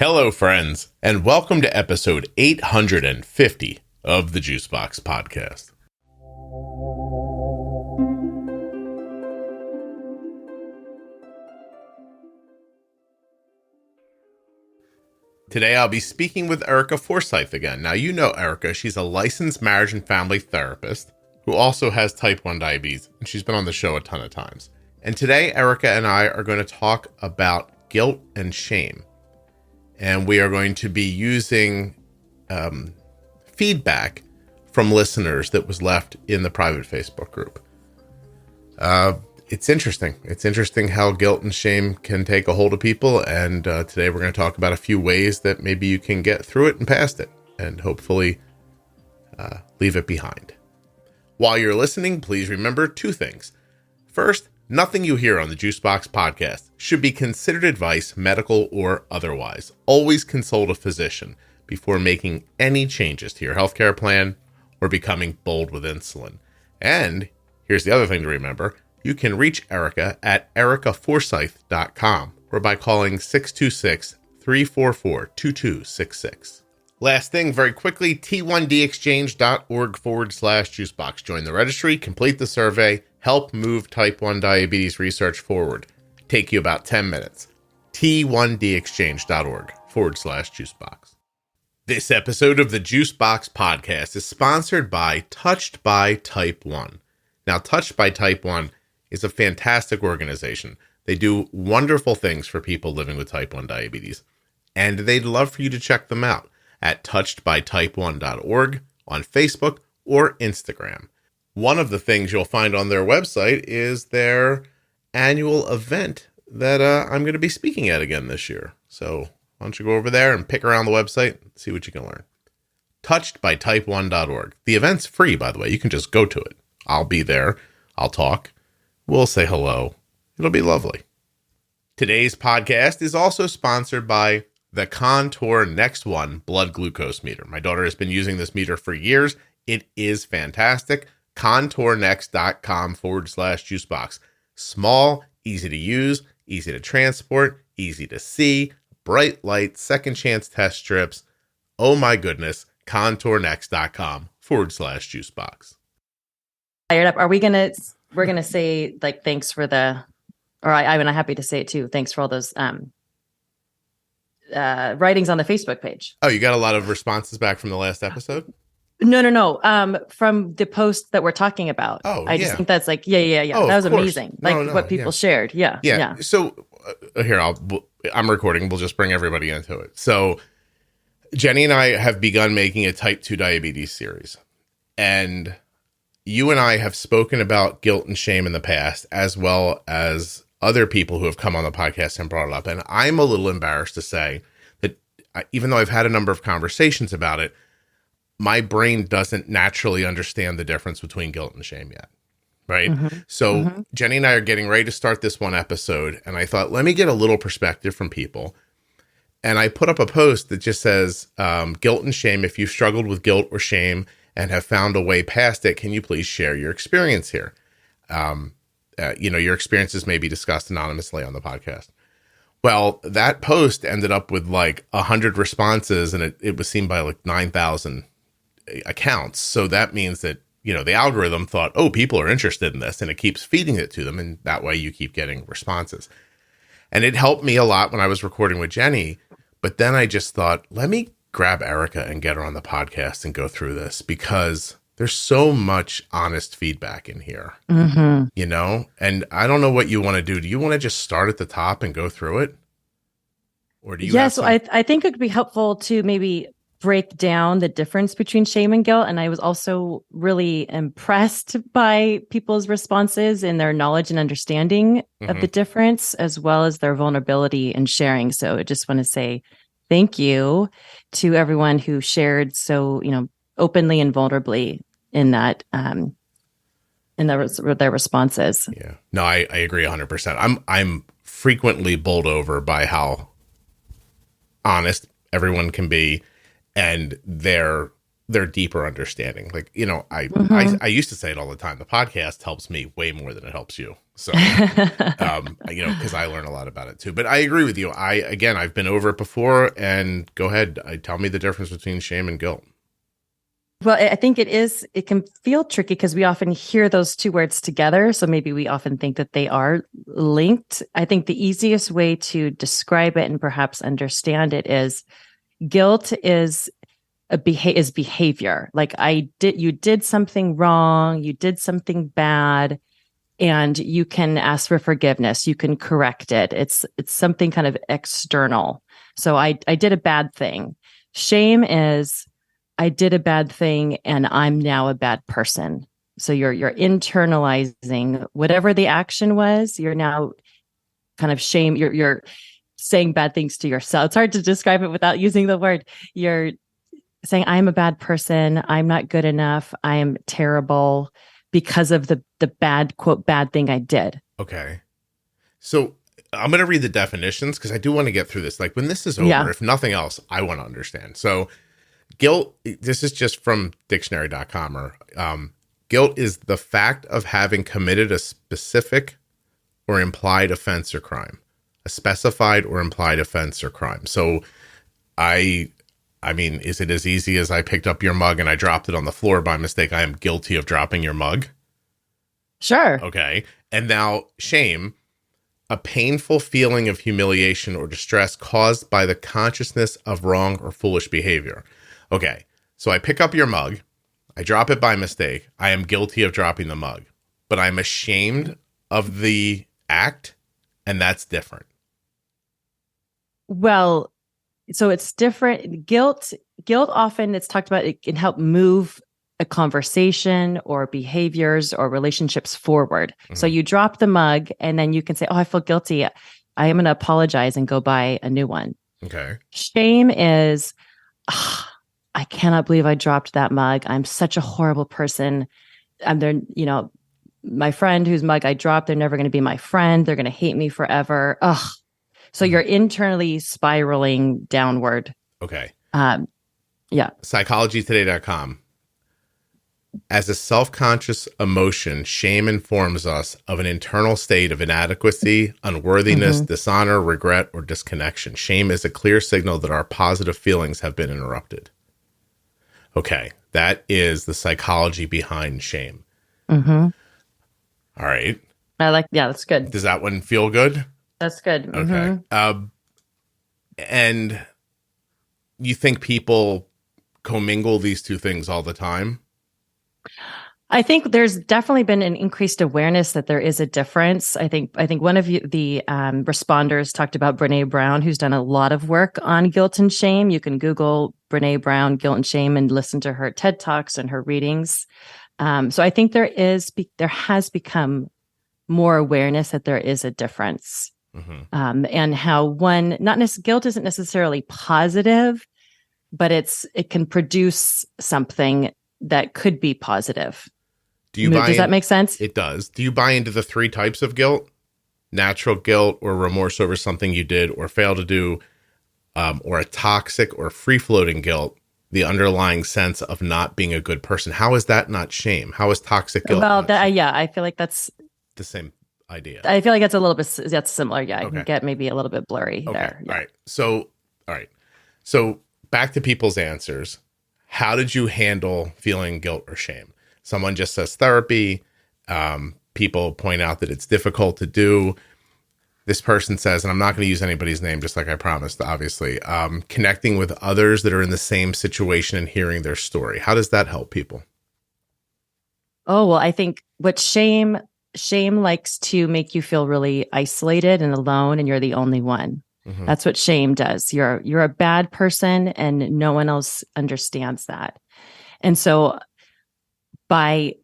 Hello, friends, and welcome to episode 850 of the Juicebox Podcast. Today, I'll be speaking with Erika Forsyth again. Now, you know Erika. She's a licensed marriage and family therapist who also has type 1 diabetes, and she's been on the show a ton of times. And today, Erika and I are going to talk about guilt and shame. And we are going to be using feedback from listeners that was left in the private Facebook group. It's interesting. It's interesting how guilt and shame can take a hold of people. And today we're going to talk about a few ways that maybe you can get through it and past it and hopefully leave it behind. While you're listening, please remember two things. First, nothing you hear on the Juicebox Podcast should be considered advice, medical or otherwise. Always consult a physician before making any changes to your healthcare plan or becoming bold with insulin. And here's the other thing to remember. You can reach Erika at erikaforsyth.com or by calling 626-344-2266. Last thing, very quickly, t1dexchange.org/juicebox. Join the registry, complete the survey, help move type 1 diabetes research forward. Take you about 10 minutes. t1dexchange.org/juicebox. This episode of the Juicebox Podcast is sponsored by Touched by Type 1. Now, Touched by Type 1 is a fantastic organization. They do wonderful things for people living with type 1 diabetes, and they'd love for you to check them out at touchedbytype1.org on Facebook or Instagram. One of the things you'll find on their website is their annual event that I'm going to be speaking at again this year. So why don't you go over there and pick around the website and see what you can learn. Touchedbytype1.org. The event's free, by the way. You can just go to it. I'll be there. I'll talk. We'll say hello. It'll be lovely. Today's podcast is also sponsored by the Contour NEXTONE blood glucose meter. My daughter has been using this meter for years. It is fantastic. contournext.com/juicebox. Small, easy to use, easy to transport, easy to see, bright light, second chance test strips. Oh my goodness. contournext.com/juicebox. Fired up. We're going to say like, thanks for I'm happy to say it too. Thanks for all those, writings on the Facebook page. Oh, you got a lot of responses back from the last episode? No. From the post that we're talking about. Oh, I just think that's like, yeah. Oh, that was of course. amazing. Like what people shared. Yeah. So here, I'm recording. We'll just bring everybody into it. So Jenny and I have begun making a type 2 diabetes series, and you and I have spoken about guilt and shame in the past, as well as other people who have come on the podcast and brought it up. And I'm a little embarrassed to say that even though I've had a number of conversations about it, my brain doesn't naturally understand the difference between guilt and shame yet. Right. Mm-hmm. So Jenny and I are getting ready to start this one episode. And I thought, let me get a little perspective from people. And I put up a post that just says, guilt and shame. If you've struggled with guilt or shame and have found a way past it, can you please share your experience here? Your experiences may be discussed anonymously on the podcast. Well, that post ended up with like 100 responses, and it was seen by like 9,000 accounts. So that means that, the algorithm thought, oh, people are interested in this, and it keeps feeding it to them. And that way you keep getting responses. And it helped me a lot when I was recording with Jenny. But then I just thought, let me grab Erika and get her on the podcast and go through this, because there's so much honest feedback in here, and I don't know what you want to do. Do you want to just start at the top and go through it? Or do you? Yeah. So I think it could be helpful to maybe break down the difference between shame and guilt. And I was also really impressed by people's responses and their knowledge and understanding of the difference, as well as their vulnerability in sharing. So I just want to say thank you to everyone who shared so, openly and vulnerably in that, in their responses. Yeah, no, I agree 100%. I'm frequently bowled over by how honest everyone can be and their deeper understanding. Like, I used to say it all the time. The podcast helps me way more than it helps you. So, because I learn a lot about it too. But I agree with you. I've been over it before, and go ahead. Tell me the difference between shame and guilt. Well, I think it can feel tricky because we often hear those two words together. So maybe we often think that they are linked. I think the easiest way to describe it and perhaps understand it is guilt is behavior. Like you did something wrong, you did something bad, and you can ask for forgiveness. You can correct it. It's something kind of external. So I did a bad thing. Shame is I did a bad thing and I'm now a bad person. So you're internalizing whatever the action was. You're now kind of shame. You're saying bad things to yourself. It's hard to describe it without using the word. You're saying I'm a bad person. I'm not good enough. I am terrible because of the bad, quote, bad thing I did. Okay. So I'm going to read the definitions because I do want to get through this. Like when this is over, if nothing else, I want to understand. So guilt, this is just from dictionary.com, or guilt is the fact of having committed a specific or implied offense or crime, a specified or implied offense or crime. So I mean, is it as easy as I picked up your mug and I dropped it on the floor by mistake? I am guilty of dropping your mug. Sure. Okay. And now shame, a painful feeling of humiliation or distress caused by the consciousness of wrong or foolish behavior. Okay, so I pick up your mug, I drop it by mistake, I am guilty of dropping the mug, but I'm ashamed of the act, and that's different. Well, so it's different. Guilt often it's talked about, it can help move a conversation or behaviors or relationships forward. Mm-hmm. So you drop the mug and then you can say, oh, I feel guilty. I am going to apologize and go buy a new one. Okay. Shame is, I cannot believe I dropped that mug. I'm such a horrible person. And they're, my friend whose mug I dropped, they're never going to be my friend. They're going to hate me forever. Ugh. So you're internally spiraling downward. Okay. Yeah. Psychologytoday.com. As a self-conscious emotion, shame informs us of an internal state of inadequacy, unworthiness, dishonor, regret, or disconnection. Shame is a clear signal that our positive feelings have been interrupted. Okay, that is the psychology behind shame. Mm-hmm. All right. That's good. Does that one feel good? That's good. Okay. Mm-hmm. And you think people commingle these two things all the time? I think there's definitely been an increased awareness that there is a difference. I think one of the responders talked about Brene Brown, who's done a lot of work on guilt and shame. You can Google Brene Brown guilt and shame and listen to her TED Talks and her readings. So I think there has become more awareness that there is a difference, and how guilt isn't necessarily positive, but it can produce something that could be positive. Does that make sense? It does. Do you buy into the three types of guilt? Natural guilt or remorse over something you did or failed to do, or a toxic or free-floating guilt, the underlying sense of not being a good person. How is that not shame? How is toxic guilt? Well, I feel like that's the same idea. I feel like that's similar. Yeah, okay. I can get maybe a little bit blurry there. Yeah. All right. So back to people's answers. How did you handle feeling guilt or shame? Someone just says therapy. People point out that it's difficult to do. This person says, and I'm not going to use anybody's name, just like I promised, obviously, connecting with others that are in the same situation and hearing their story. How does that help people? Oh, well, I think what shame likes to make you feel really isolated and alone, and you're the only one. Mm-hmm. That's what shame does. You're a bad person and no one else understands that. And so by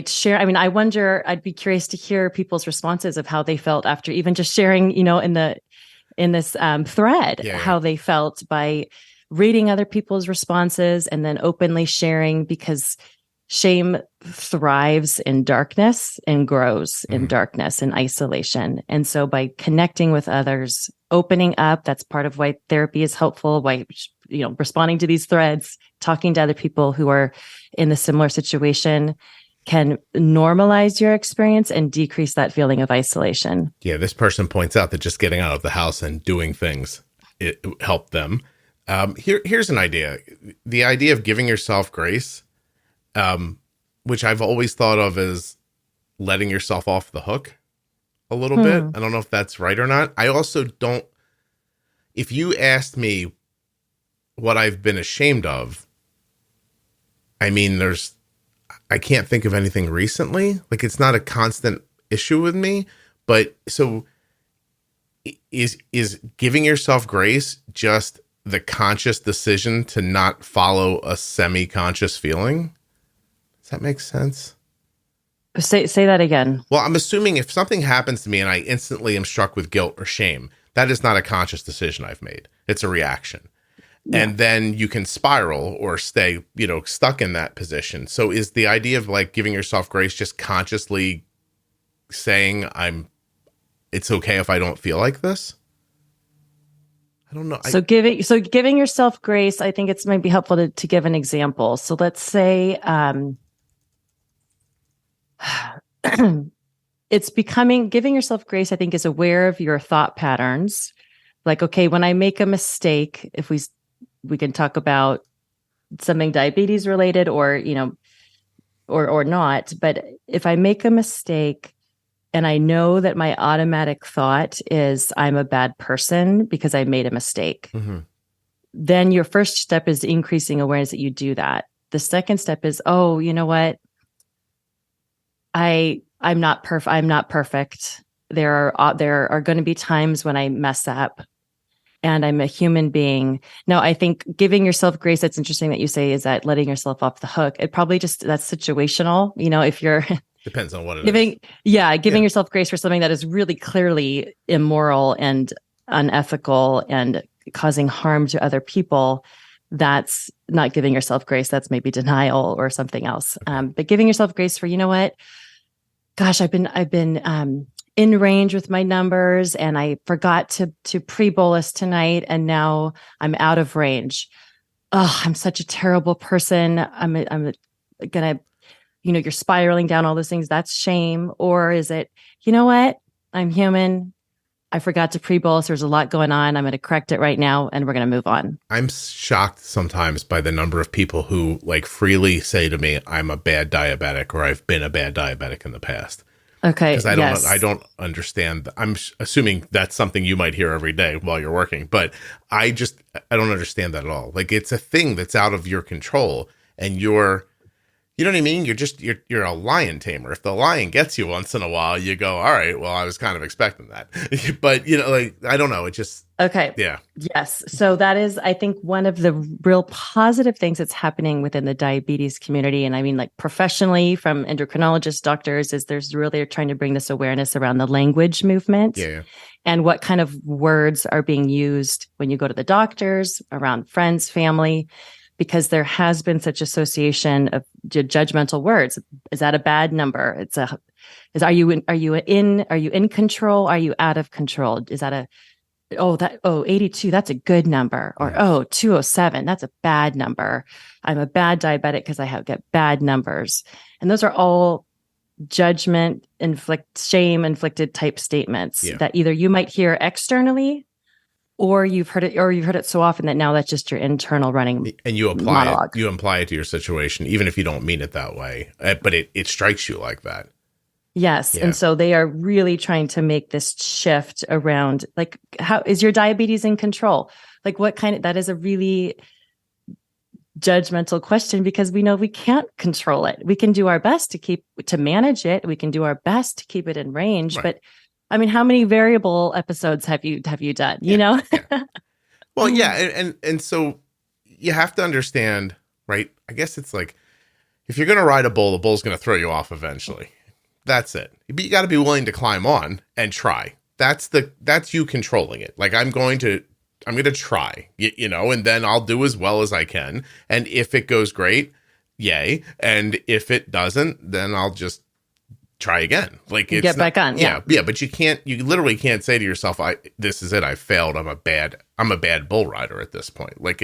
share, I'd be curious to hear people's responses of how they felt after even just sharing, in this thread, how they felt by reading other people's responses and then openly sharing, because shame thrives in darkness and grows in darkness and isolation. And so by connecting with others, opening up, that's part of why therapy is helpful, why, responding to these threads, talking to other people who are in the similar situation, can normalize your experience and decrease that feeling of isolation. Yeah, this person points out that just getting out of the house and doing things, it helped them. Here's an idea. The idea of giving yourself grace, which I've always thought of as letting yourself off the hook a little bit. I don't know if that's right or not. I also don't, if you asked me what I've been ashamed of, I mean, I can't think of anything recently. Like, it's not a constant issue with me, but so is giving yourself grace just the conscious decision to not follow a semi-conscious feeling? Does that make sense? Say that again. Well, I'm assuming if something happens to me and I instantly am struck with guilt or shame, that is not a conscious decision I've made. It's a reaction. Yeah. And then you can spiral or stay, stuck in that position. So is the idea of like giving yourself grace just consciously saying it's okay if I don't feel like this? I don't know. So giving yourself grace, I think it's might be helpful to give an example. So let's say it's giving yourself grace, I think, is aware of your thought patterns. Like, okay, when I make a mistake, if we can talk about something diabetes related or not, but if I make a mistake and I know that my automatic thought is I'm a bad person because I made a mistake, then your first step is increasing awareness that you do that. The second step is, oh, you know what? I'm not perfect. There are going to be times when I mess up, and I'm a human being. Now, I think giving yourself grace, that's interesting that you say, is that letting yourself off the hook. It probably that's situational. If you're depends on what it giving, is. Giving yourself grace for something that is really clearly immoral and unethical and causing harm to other people. That's not giving yourself grace. That's maybe denial or something else. But giving yourself grace for, you know what? Gosh, I've been in range with my numbers, and I forgot to pre-bolus tonight, and now I'm out of range. Oh, I'm such a terrible person. I'm gonna, you're spiraling down all those things. That's shame. Or is it, you know what? I'm human. I forgot to pre-bolus. There's a lot going on. I'm going to correct it right now, and we're going to move on. I'm shocked sometimes by the number of people who like freely say to me, I'm a bad diabetic, or I've been a bad diabetic in the past. Okay. Because I don't understand. I'm assuming that's something you might hear every day while you're working, but I don't understand that at all. Like, it's a thing that's out of your control, and you know what I mean? You're a lion tamer. If the lion gets you once in a while, you go, all right, well, I was kind of expecting that. But, I don't know. It just. Okay. Yeah. Yes. So that is, I think, one of the real positive things that's happening within the diabetes community. And I mean, like, professionally, from endocrinologists, doctors, is there's really trying to bring this awareness around the language movement. Yeah. And what kind of words are being used when you go to the doctors, around friends, family, because there has been such association of judgmental words. Is that a bad number? Are you in control? Are you out of control? Is that 82, that's a good number. Or 207, that's a bad number. I'm a bad diabetic because I get bad numbers. And those are all shame inflicted type statements that either you might hear externally, or you've heard it so often that now that's just your internal running and you apply monologue. You apply it to your situation, even if you don't mean it that way, but it strikes you like that. Yes. Yeah. And so they are really trying to make this shift around, like, how is your diabetes in control? Like, that is a really judgmental question, because we know we can't control it. We can do our best to manage it. We can do our best to keep it in range, right. But I mean, how many variable episodes have you done? Yeah. Well, yeah. And so you have to understand, right? I guess it's like, if you're going to ride a bull, the bull's going to throw you off eventually. That's it. But you got to be willing to climb on and try. That's you controlling it. Like, I'm going to try, and then I'll do as well as I can. And if it goes great, yay. And if it doesn't, then I'll just try again. Like, it's get back on. Yeah. But you literally can't say to yourself, this is it. I failed. I'm a bad bull rider at this point. Like,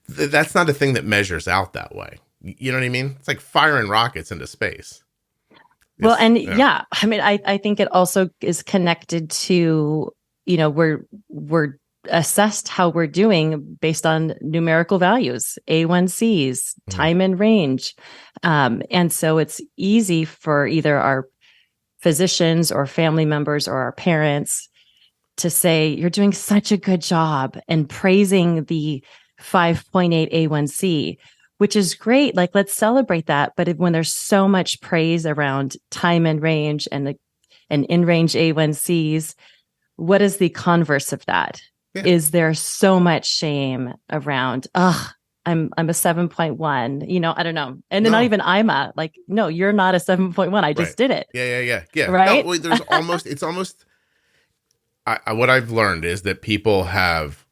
that's not a thing that measures out that way. You know what I mean? It's like firing rockets into space. Well, and yeah, I mean, I think it also is connected to, we're assessed how we're doing based on numerical values, A1Cs, time in range. And so it's easy for either our physicians or family members or our parents to say, you're doing such a good job, and praising the 5.8 A1C, which is great. Like, let's celebrate that. But when there's so much praise around time and range and in-range A1Cs, what is the converse of that? Yeah. Is there so much shame around, I'm a 7.1, I don't know. And not even no, you're not a 7.1. I just did it. Yeah. Right. No, it's almost, what I've learned is that people have,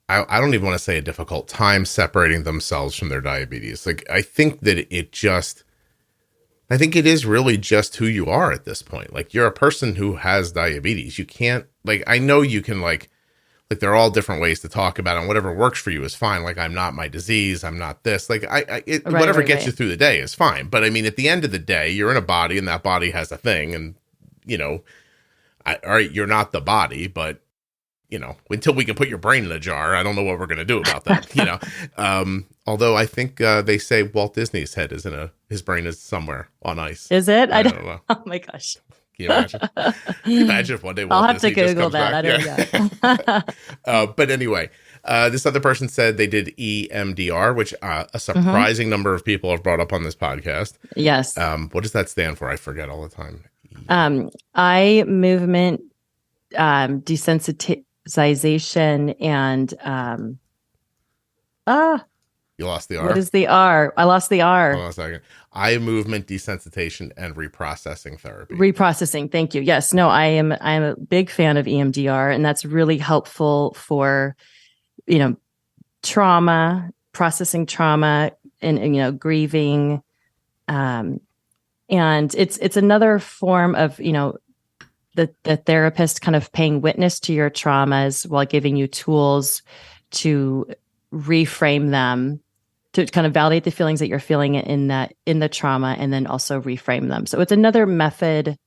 I don't even want to say a difficult time separating themselves from their diabetes. Like, I think that I think it is really just who you are at this point. Like, you're a person who has diabetes. You can't, I know you can there are all different ways to talk about it, and whatever works for you is fine. Like, I'm not my disease. I'm not this. Whatever gets you through the day is fine. But I mean, at the end of the day, you're in a body, and that body has a thing. And, all right, you're not the body, but, until we can put your brain in a jar, I don't know what we're going to do about that, although I think they say Walt Disney's head is his brain is somewhere on ice. Is it? I don't know. Oh my gosh. Can you imagine? Can you imagine if one day Walt I'll have Disney to Google that. I don't know. But anyway, this other person said they did EMDR, which a surprising number of people have brought up on this podcast. Yes. What does that stand for? I forget all the time. Eye movement desensitization and you lost the R. What is the R? I lost the R. Hold on a second. Eye movement desensitization and reprocessing therapy. Reprocessing. Thank you. Yes. No, I'm a big fan of EMDR, and that's really helpful for, trauma, processing trauma, and grieving. And it's another form of, the therapist kind of paying witness to your traumas while giving you tools to reframe them, to kind of validate the feelings that you're feeling in the trauma, and then also reframe them. So it's another method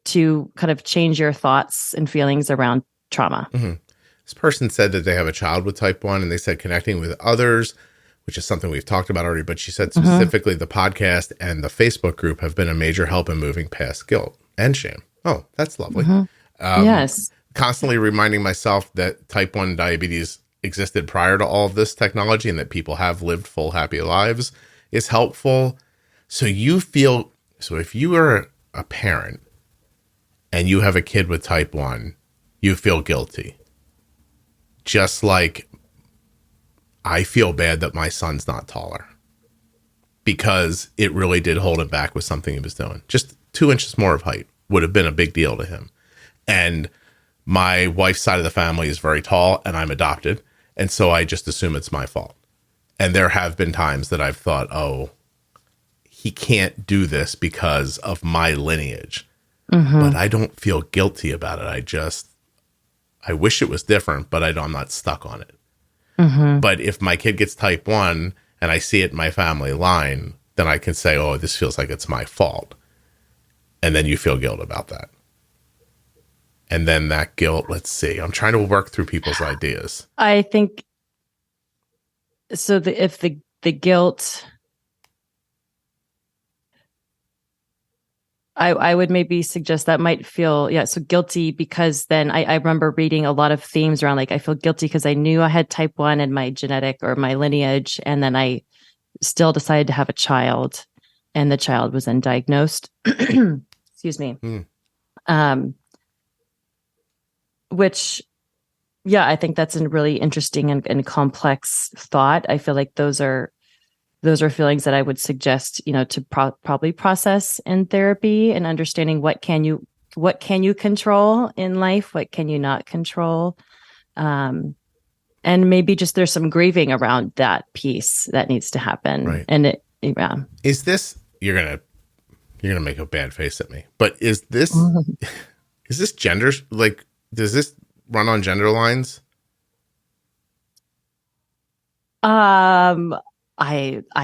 to kind of change your thoughts and feelings around trauma. Mm-hmm. This person said that they have a child with type 1, and they said connecting with others, which is something we've talked about already, but she said specifically the podcast and the Facebook group have been a major help in moving past guilt and shame. Oh, that's lovely. Yes. Constantly reminding myself that type 1 diabetes existed prior to all of this technology, and that people have lived full, happy lives is helpful. So if you are a parent and you have a kid with type 1, you feel guilty. Just like I feel bad that my son's not taller, because it really did hold him back with something he was doing. Just 2 inches more of height would have been a big deal to him. And my wife's side of the family is very tall, and I'm adopted. And so I just assume it's my fault. And there have been times that I've thought, oh, he can't do this because of my lineage. But I don't feel guilty about it. I wish it was different, but I'm not stuck on it. But if my kid gets type 1 and I see it in my family line, then I can say, oh, this feels like it's my fault. And then you feel guilt about that. And then that guilt, let's see, I'm trying to work through people's ideas. I think so. If the guilt, I would maybe suggest that might feel, so guilty, because then I remember reading a lot of themes around, I feel guilty because I knew I had type 1 in my genetic or my lineage, and then I still decided to have a child, and the child was undiagnosed. Excuse me. Which, I think that's a really interesting and complex thought. I feel like those are feelings that I would suggest, to probably process in therapy, and understanding what can you control in life, what can you not control, and maybe just there's some grieving around that piece that needs to happen. Right. And Is this, you're gonna make a bad face at me, but is this gender, does this run on gender lines? I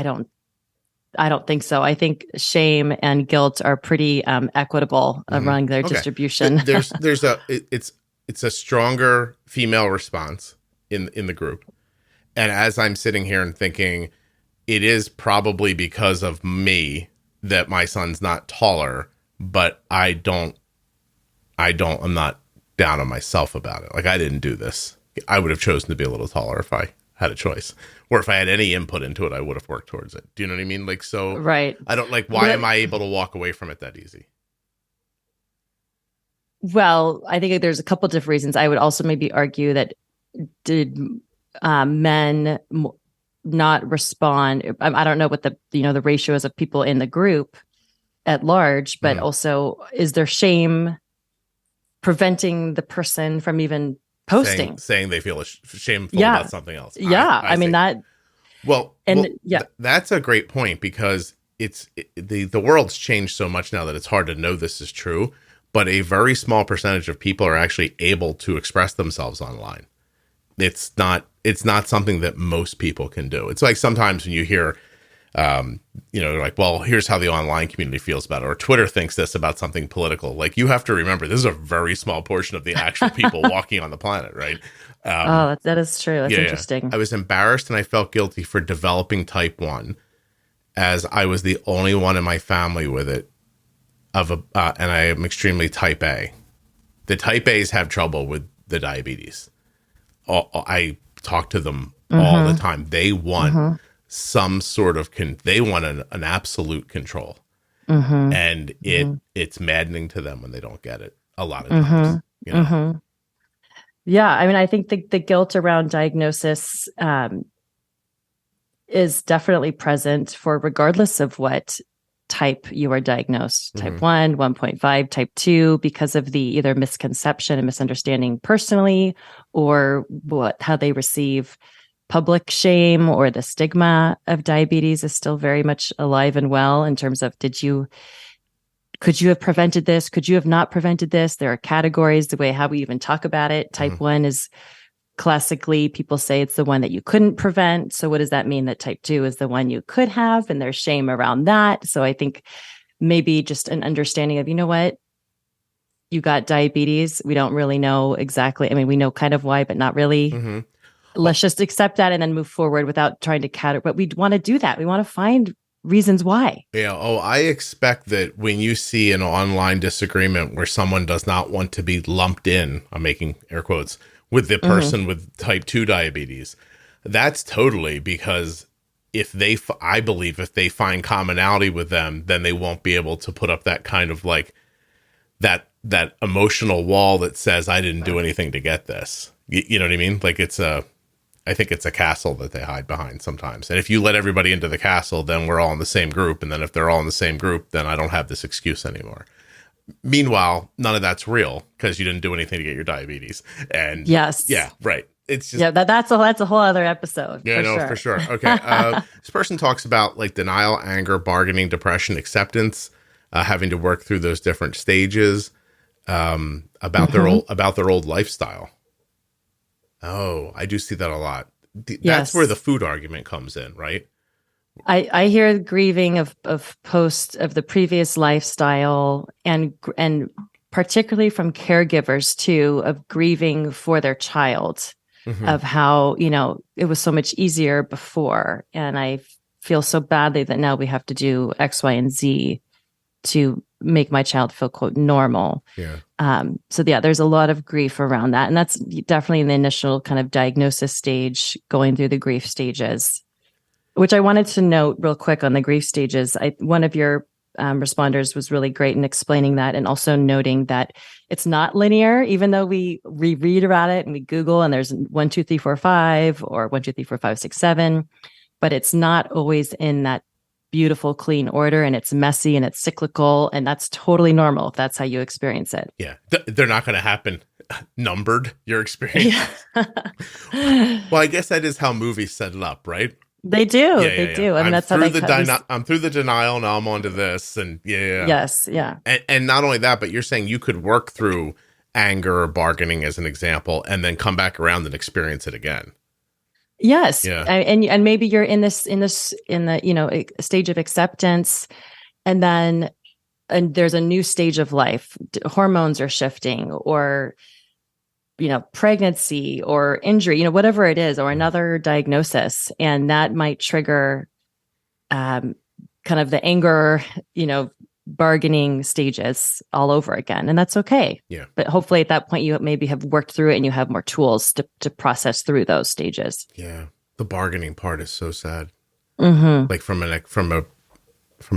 don't I don't think so. I think shame and guilt are pretty equitable around their distribution. It's a stronger female response in the group. And as I'm sitting here and thinking, it is probably because of me that my son's not taller, but I'm not down on myself about it. Like, I didn't do this. I would have chosen to be a little taller if I had a choice, or if I had any input into it, I would have worked towards it. Do you know what I mean? Like, so right. I don't why am I able to walk away from it that easy? Well, I think there's a couple different reasons. I would also maybe argue that did men not respond? I don't know what the ratio is of people in the group at large, but also is there shame preventing the person from even posting, saying they feel shameful about something else? I mean that. Well, that's a great point, because the world's changed so much now that it's hard to know this is true. But a very small percentage of people are actually able to express themselves online. It's not something that most people can do. It's like sometimes when you hear, like, well, here's how the online community feels about it, or Twitter thinks this about something political. Like, you have to remember, this is a very small portion of the actual people walking on the planet, right? That is true. That's interesting. I was embarrassed and I felt guilty for developing type 1, as I was the only one in my family with it. And I am extremely type A. The type A's have trouble with the diabetes. I talk to them all the time. They want some sort of they want an absolute control, and it's maddening to them when they don't get it. A lot of times, Yeah, I mean, I think the guilt around diagnosis is definitely present for regardless of what type you are diagnosed, type 1, 1.5, type 2, because of the either misconception and misunderstanding personally, or how they receive public shame, or the stigma of diabetes is still very much alive and well in terms of could you have prevented this? Could you have not prevented this? There are categories, the way how we even talk about it. Type 1 is classically, people say it's the one that you couldn't prevent. So what does that mean that type 2 is the one you could have? And there's shame around that. So I think maybe just an understanding of, you know what, you got diabetes. We don't really know exactly. I mean, we know kind of why, but not really. Let's just accept that and then move forward without trying to but we want to do that. We want to find reasons why. Yeah. Oh, I expect that when you see an online disagreement where someone does not want to be lumped in, I'm making air quotes, with the person with type 2 diabetes, that's totally because I believe if they find commonality with them, then they won't be able to put up that kind of like that emotional wall that says, I didn't do anything to get this. You know what I mean? Like, I think it's a castle that they hide behind sometimes. And if you let everybody into the castle, then we're all in the same group. And then if they're all in the same group, then I don't have this excuse anymore. Meanwhile, none of that's real, because you didn't do anything to get your diabetes. And yes. Yeah, right. It's just, that's a whole other episode. Yeah, for sure. Okay. This person talks about like denial, anger, bargaining, depression, acceptance, having to work through those different stages, about their old lifestyle. Oh, I do see that a lot. That's where the food argument comes in, right? I hear grieving of the previous lifestyle, and particularly from caregivers too, of grieving for their child, of how, it was so much easier before. And I feel so badly that now we have to do X, Y, and Z to make my child feel, quote, normal. Yeah. There's a lot of grief around that. And that's definitely in the initial kind of diagnosis stage, going through the grief stages, which I wanted to note real quick on the grief stages. One of your responders was really great in explaining that, and also noting that it's not linear, even though we read about it and we Google and there's 1, 2, 3, 4, 5 or 1, 2, 3, 4, 5, 6, 7, but it's not always in that beautiful, clean order, and it's messy and it's cyclical, and that's totally normal if that's how you experience it. Yeah. They're not going to happen numbered, your experience. Yeah. Well, I guess that is how movies set it up, right? They do. They do. I mean, that's how they I'm through the denial, now I'm on to this. And Yes. Yeah. And not only that, but you're saying you could work through anger or bargaining as an example, and then come back around and experience it again. Yes. Yeah. And maybe you're in the stage of acceptance, and then there's a new stage of life. Hormones are shifting, or pregnancy or injury, whatever it is, or another diagnosis, and that might trigger kind of the anger, bargaining stages all over again, and that's okay. Yeah. But hopefully at that point you maybe have worked through it and you have more tools to process through those stages. Yeah. The bargaining part is so sad. Mm-hmm. Like from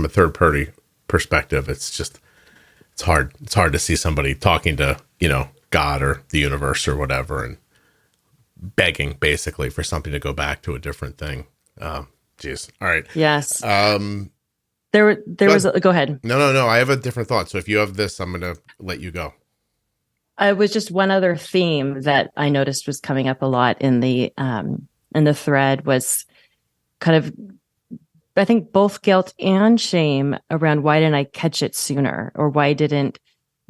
a third party perspective, it's hard. It's hard to see somebody talking to, God or the universe or whatever, and begging basically for something to go back to a different thing. Geez. All right. Yes. Go ahead. No. I have a different thought. So if you have this, I'm going to let you go. I was just one other theme that I noticed was coming up a lot in the thread was kind of, I think, both guilt and shame around why didn't I catch it sooner, or why didn't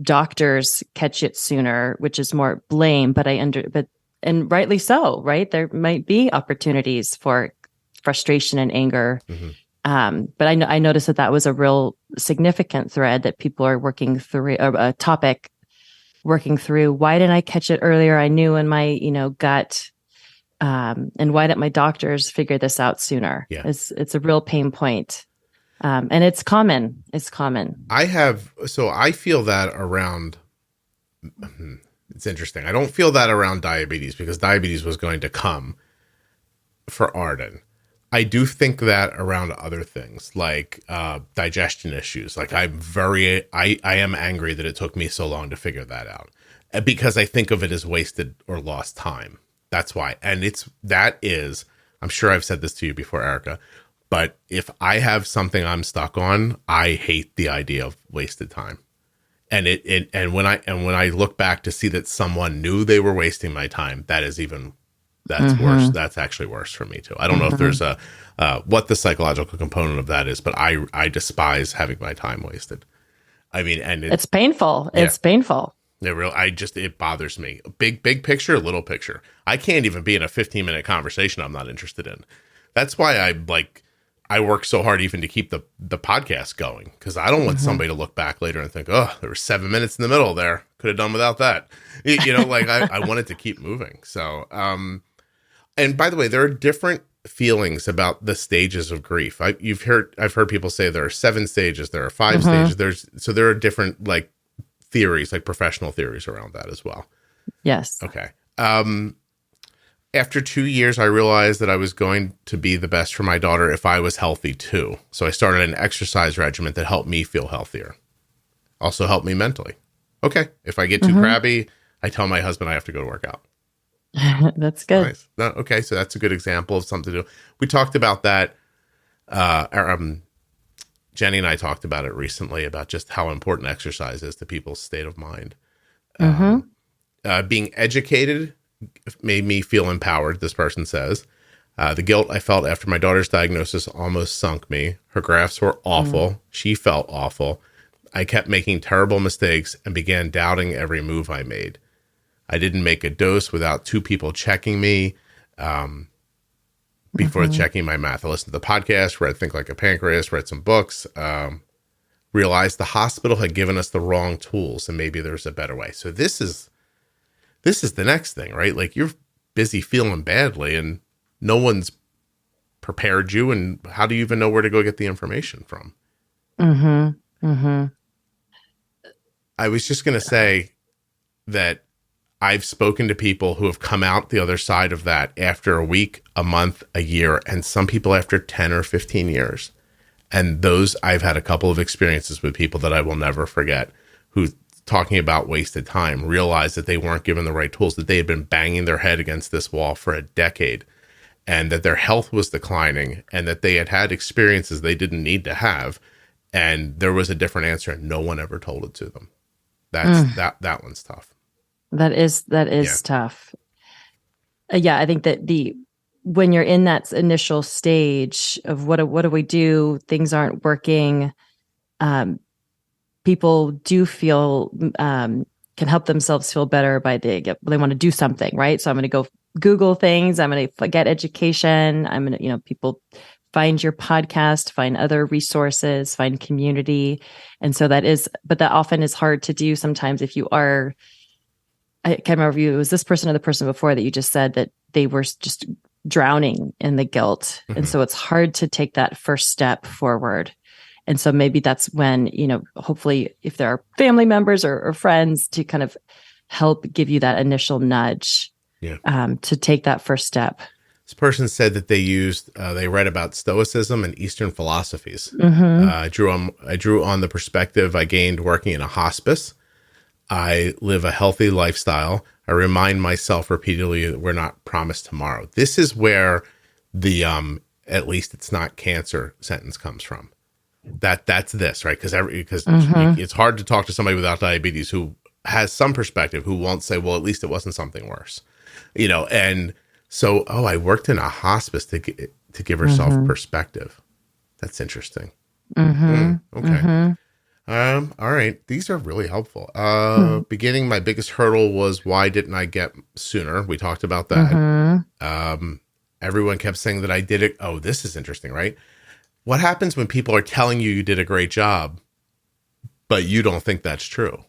doctors catch it sooner, which is more blame, and rightly so, right? There might be opportunities for frustration and anger. Mm-hmm. But I noticed that was a real significant thread that people are working through, a topic working through. Why didn't I catch it earlier? I knew in my, gut. And why didn't my doctors figure this out sooner? Yeah. It's a real pain point. And it's common. I feel that around, it's interesting. I don't feel that around diabetes, because diabetes was going to come for Arden. I do think that around other things like digestion issues. Like I am angry that it took me so long to figure that out, because I think of it as wasted or lost time. That's why. And I'm sure I've said this to you before, Erika, but if I have something I'm stuck on, I hate the idea of wasted time. And when I look back to see that someone knew they were wasting my time, that's mm-hmm. worse. That's actually worse for me too. I don't know if there's what the psychological component of that is, but I despise having my time wasted. I mean, and it's painful. Yeah. It's painful. It bothers me. Big picture, little picture. I can't even be in a 15-minute conversation I'm not interested in. That's why I work so hard even to keep the podcast going, because I don't want somebody to look back later and think, oh, there were 7 minutes in the middle there. Could have done without that. I want it to keep moving. So, and by the way, there are different feelings about the stages of grief. I've heard people say there are 7 stages, there are 5 stages. There are different theories, like professional theories around that as well. Yes. Okay. After 2 years, I realized that I was going to be the best for my daughter if I was healthy too. So I started an exercise regimen that helped me feel healthier. Also helped me mentally. Okay. If I get too crabby, I tell my husband I have to go to work out. That's good. Nice. No, okay. So that's a good example of something to do. We talked about that. Jenny and I talked about it recently, about just how important exercise is to people's state of mind. Being educated made me feel empowered, this person says. The guilt I felt after my daughter's diagnosis almost sunk me. Her graphs were awful. She felt awful. I kept making terrible mistakes and began doubting every move I made. I didn't make a dose without 2 people checking me before checking my math. I listened to the podcast, read Think Like a Pancreas, read some books, realized the hospital had given us the wrong tools and maybe there's a better way. So this is the next thing, right? Like, you're busy feeling badly and no one's prepared you. And how do you even know where to go get the information from? I was just going to say that I've spoken to people who have come out the other side of that after a week, a month, a year, and some people after 10 or 15 years. And I've had a couple of experiences with people that I will never forget, who, talking about wasted time, realized that they weren't given the right tools, that they had been banging their head against this wall for a decade, and that their health was declining, and that they had had experiences they didn't need to have. And there was a different answer, and no one ever told it to them. That one's tough. That is tough. I think that when you're in that initial stage of what do we do? Things aren't working. People do feel can help themselves feel better by they want to do something, right? So I'm going to go Google things. I'm going to get education. I'm going to, people find your podcast, find other resources, find community. And so but that often is hard to do sometimes if you are, I can't remember if it was this person or the person before that you just said that they were just drowning in the guilt. Mm-hmm. And so it's hard to take that first step forward. And so maybe that's when, hopefully if there are family members or friends to kind of help give you that initial nudge to take that first step. This person said that they read about Stoicism and Eastern philosophies. Mm-hmm. I drew on the perspective I gained working in a hospice. I live a healthy lifestyle. I remind myself repeatedly that we're not promised tomorrow. This is where the at least it's not cancer sentence comes from. That's this, right? Because mm-hmm. it's hard to talk to somebody without diabetes who has some perspective, who won't say, well, at least it wasn't something worse, and so, I worked in a hospice to give herself mm-hmm. perspective. That's interesting. Mm-hmm. Okay. Mm-hmm. All right. These are really helpful. Beginning, my biggest hurdle was, why didn't I get sooner? We talked about that. Mm-hmm. Everyone kept saying that I did it. Oh, this is interesting, right? What happens when people are telling you did a great job, but you don't think that's true?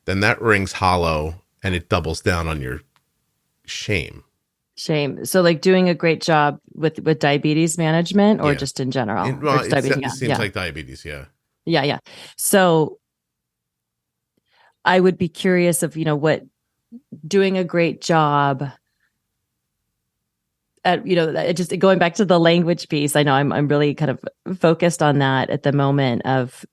Then that rings hollow and it doubles down on your shame. So like doing a great job with diabetes management or just in general? It seems like diabetes. Yeah. Yeah. So I would be curious of, what doing a great job at, just going back to the language piece. I know I'm really kind of focused on that at the moment of,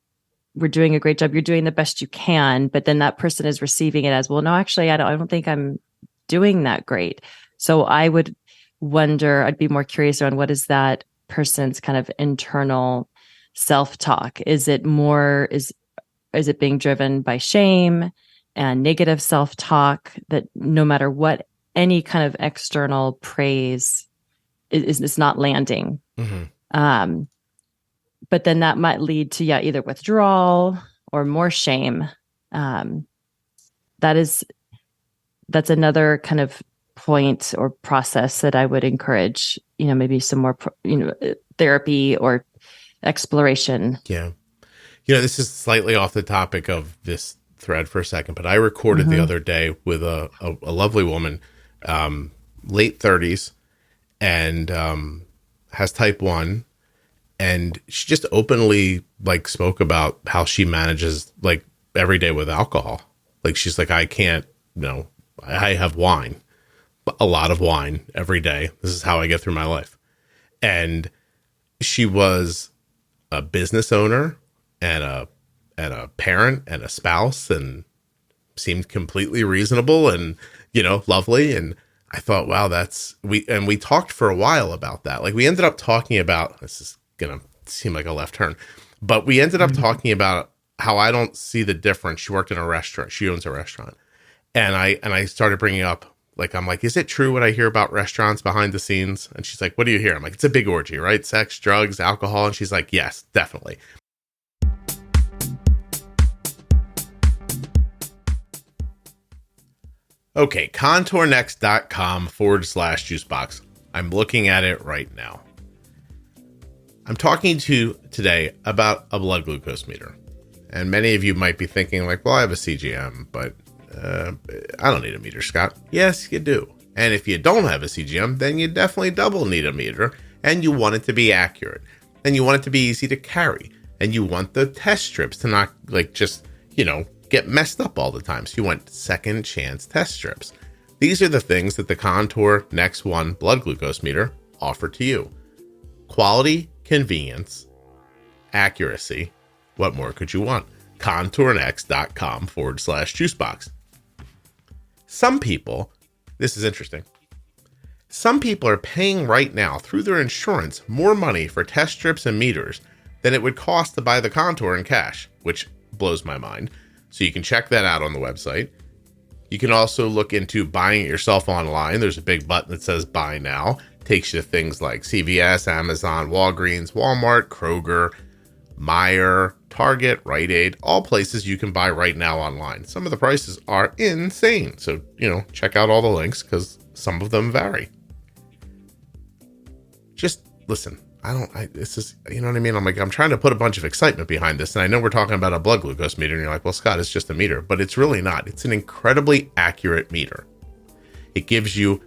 we're doing a great job. You're doing the best you can, but then that person is receiving it as, well, no, actually, I don't think I'm doing that great. So I would wonder, I'd be more curious around what is that person's kind of internal self-talk? Is it it being driven by shame and negative self-talk that no matter what, any kind of external praise is not landing? Mm-hmm. But then that might lead to, either withdrawal or more shame. That's another kind of point or process that I would encourage, maybe some more, therapy or exploration. Yeah. This is slightly off the topic of this thread for a second, but I recorded mm-hmm. the other day with a lovely woman, late 30s, and has type 1. And she just openly spoke about how she manages every day with alcohol. She's like, I can't, I have wine, a lot of wine every day. This is how I get through my life. And she was a business owner and a parent and a spouse, and seemed completely reasonable and, lovely. And I thought, wow, we talked for a while about that. We ended up talking about, this is going to seem like a left turn, but we ended up mm-hmm. talking about how I don't see the difference. She worked in a restaurant. She owns a restaurant. And I started bringing up, I'm like, is it true what I hear about restaurants behind the scenes? And she's like, what do you hear? I'm like, it's a big orgy, right? Sex, drugs, alcohol. And she's like, yes, definitely. Okay, contournext.com/juicebox. I'm looking at it right now. I'm talking to you today about a blood glucose meter. And many of you might be thinking well, I have a CGM, but I don't need a meter, Scott. Yes, you do. And if you don't have a CGM, then you definitely double need a meter. And you want it to be accurate. And you want it to be easy to carry. And you want the test strips to not just, get messed up all the time. So you want second chance test strips. These are the things that the Contour Next One blood glucose meter offer to you. Quality, convenience, accuracy. What more could you want? contournext.com/juicebox. Some people, this is interesting. Some people are paying right now through their insurance more money for test strips and meters than it would cost to buy the Contour in cash, which blows my mind. So you can check that out on the website. You can also look into buying it yourself online. There's a big button that says buy now. Takes you to things like CVS, Amazon, Walgreens, Walmart, Kroger, Meijer, Target, Rite Aid, all places you can buy right now online. Some of the prices are insane. So, check out all the links because Some of them vary. Just listen. This is, you know what I mean? I'm trying to put a bunch of excitement behind this. And I know we're talking about a blood glucose meter. And you're like, well, Scott, it's just a meter. But it's really not. It's an incredibly accurate meter. It gives you...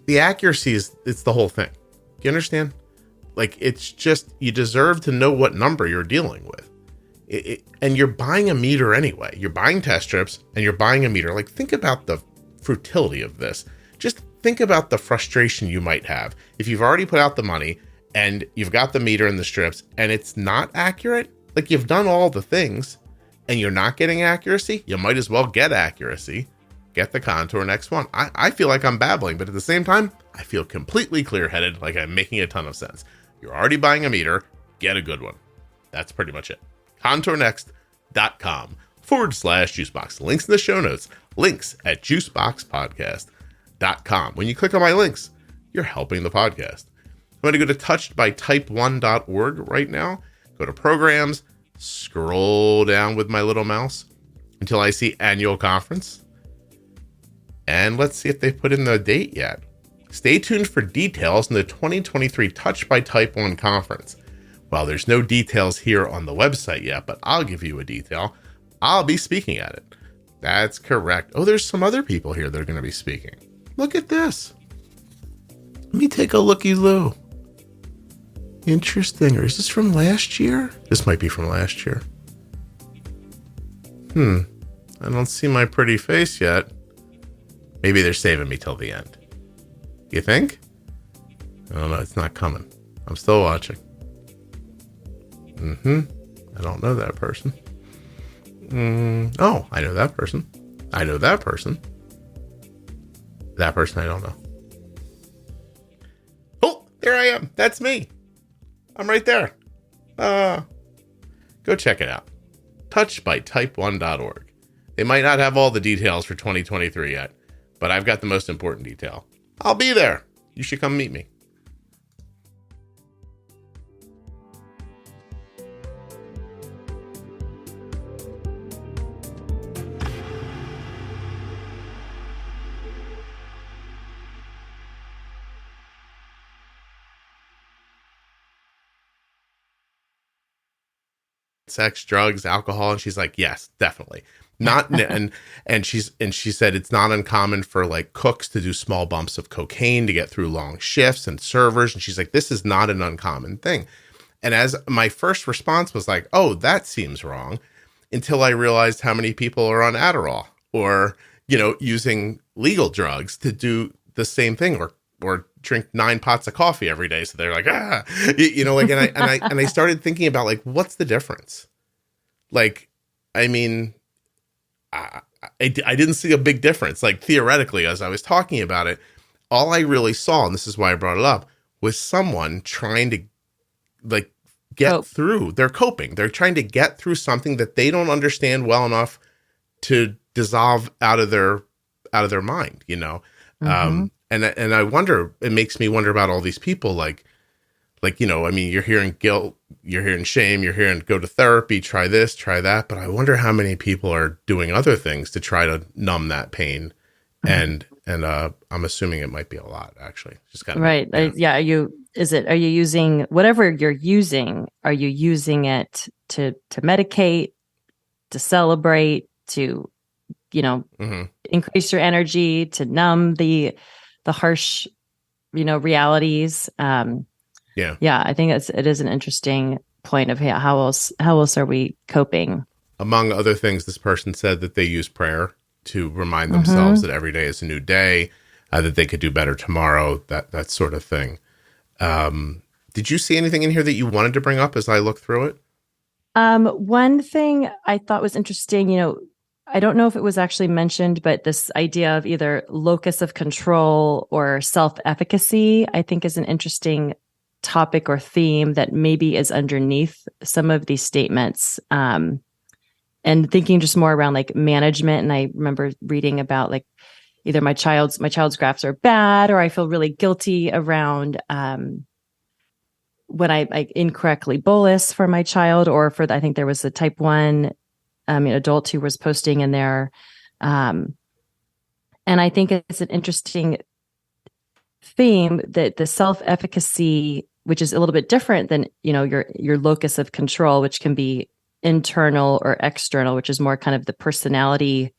the accuracy it's the whole thing. You understand? Like, it's just, you deserve to know what number you're dealing with. And you're buying a meter anyway. You're buying test strips and you're buying a meter. Like, think about the futility of this. Just think about the frustration you might have if you've already put out the money and you've got the meter and the strips and it's not accurate. Like, you've done all the things and you're not getting accuracy. You might as well get accuracy. Get the Contour Next one. I feel like I'm babbling, but at the same time, I feel completely clear-headed, like I'm making a ton of sense. You're already buying a meter. Get a good one. That's pretty much it. ContourNext.com/Juicebox. Links in the show notes. Links at JuiceboxPodcast.com. When you click on my links, you're helping the podcast. I'm going to go to touchedbytype1.org right now. Go to programs, scroll down with my little mouse until I see annual conference. And let's see if they put in the date yet. Stay tuned for details in the 2023 Touched by Type 1 conference. Well, there's no details here on the website yet, but I'll give you a detail. I'll be speaking at it. That's correct. Oh, there's some other people here that are going to be speaking. Look at this. Let me take a looky-loo. Interesting. Or is this from last year? This might be from last year. I don't see my pretty face yet. Maybe they're saving me till the end. You think? I don't know. It's not coming. I'm still watching. I don't know that person. Oh, I know that person. I know that person. That person I don't know. Oh, there I am. That's me. I'm right there. Go check it out. Touchedbytype1.org. They might not have all the details for 2023 yet, but I've got the most important detail. I'll be there. You should come meet me. Sex, drugs, alcohol, and she's like, yes, definitely. Not and she said it's not uncommon for like cooks to do small bumps of cocaine to get through long shifts, and servers, and she's like, this is not an uncommon thing. And as my first response was like, oh, that seems wrong, until I realized how many people are on Adderall or, using legal drugs to do the same thing, or drink 9 pots of coffee every day. So they're like, and I started thinking about like, what's the difference? Like, I mean, I didn't see a big difference. Like, theoretically, as I was talking about it, all I really saw, and this is why I brought it up, was someone trying to like get through. They're coping. They're trying to get through something that they don't understand well enough to dissolve out of their mind, And I wonder, it makes me wonder about all these people, like, I mean, you're hearing guilt, you're hearing shame, you're hearing go to therapy, try this, try that. But I wonder how many people are doing other things to try to numb that pain. And I'm assuming it might be a lot, actually. Just kind of right. Yeah. Are you using whatever you're using? Are you using it to medicate, to celebrate, to, increase your energy, to numb the harsh, realities? Yeah, I think it is an interesting point of how else are we coping? Among other things, this person said that they use prayer to remind themselves that every day is a new day, that they could do better tomorrow, that sort of thing. Did you see anything in here that you wanted to bring up as I look through it? One thing I thought was interesting, I don't know if it was actually mentioned, but this idea of either locus of control or self-efficacy, I think is an interesting topic or theme that maybe is underneath some of these statements. And thinking just more around like management. And I remember reading about like either my child's grafts are bad, or I feel really guilty around when I incorrectly bolus for my child, or I think there was a type 1 adult who was posting in there Um, and I think it's an interesting theme that the self-efficacy, which is a little bit different than, your locus of control, which can be internal or external, which is more kind of the personality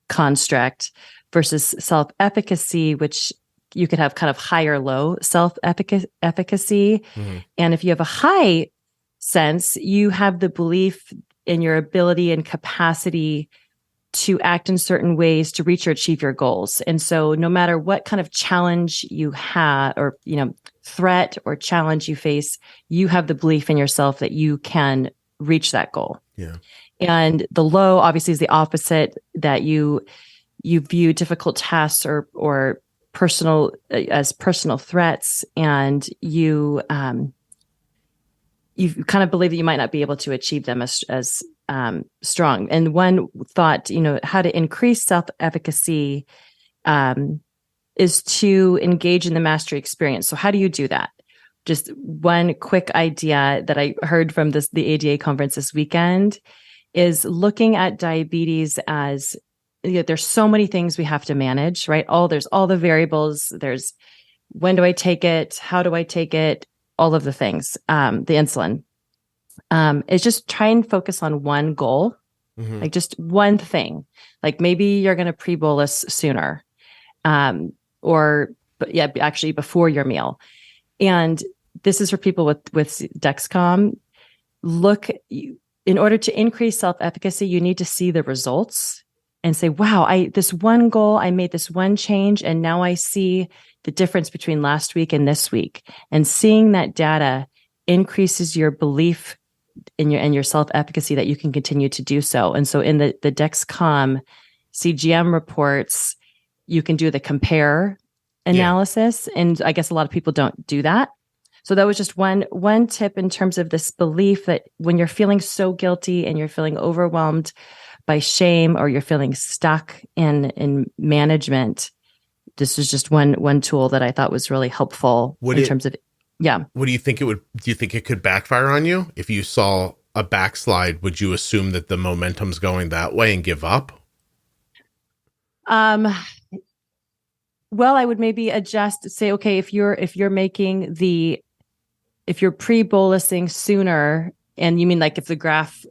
construct, versus self-efficacy, which you could have kind of high or low self-efficacy. Mm-hmm. And if you have a high sense, you have the belief in your ability and capacity to act in certain ways to reach or achieve your goals. And so no matter what kind of challenge you have, or, threat or challenge you face, you have the belief in yourself that you can reach that goal. Yeah. And the low obviously is the opposite, that you view difficult tasks or personal threats, and you kind of believe that you might not be able to achieve them as strong. And one thought, how to increase self-efficacy is to engage in the mastery experience. So how do you do that? Just one quick idea that I heard from the ADA conference this weekend is looking at diabetes as, there's so many things we have to manage, right? There's all the variables. There's when do I take it? How do I take it? All of the things, the insulin. It's just try and focus on one goal, mm-hmm. like just one thing. Like maybe you're going to pre-bolus sooner, actually before your meal. And this is for people with Dexcom. In order to increase self-efficacy, you need to see the results and say, wow, this one goal, I made this one change, and now I see the difference between last week and this week. And seeing that data increases your belief in your self-efficacy that you can continue to do so. And so in the Dexcom CGM reports, you can do the compare analysis. Yeah. And I guess a lot of people don't do that. So that was just one tip in terms of this belief that when you're feeling so guilty and you're feeling overwhelmed by shame, or you're feeling stuck in management, this is just one tool that I thought was really helpful terms of, yeah. What do you think do you think it could backfire on you? If you saw a backslide, would you assume that the momentum's going that way and give up? Well, I would maybe adjust, say, okay, if you're pre-bolusing sooner, and you mean like if the graph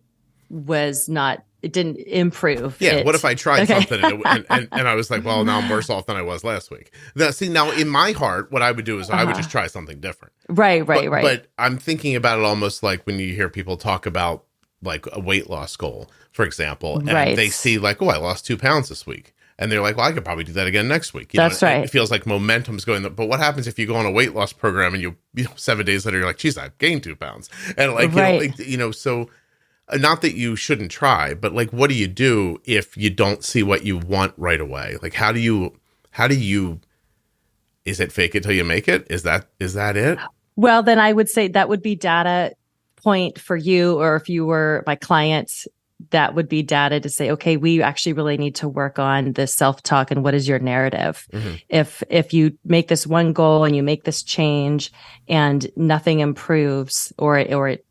it didn't improve. Yeah. What if I tried something and I was like, well, now I'm worse off than I was last week. Now in my heart, what I would do is I would just try something different. Right. But I'm thinking about it almost like when you hear people talk about like a weight loss goal, for example, and they see like, oh, I lost 2 pounds this week. And they're like, well, I could probably do that again next week. That's right. It feels like momentum's going. But what happens if you go on a weight loss program and you 7 days later, you're like, geez, I've gained 2 pounds. And so not that you shouldn't try, but like, what do you do if you don't see what you want right away? Like, how do you, is it fake it till you make it? Is that it? Well, then I would say that would be data point for you, or if you were my client, that would be data to say, okay, we actually really need to work on this self-talk and what is your narrative. Mm-hmm. If you make this one goal and you make this change and nothing improves or it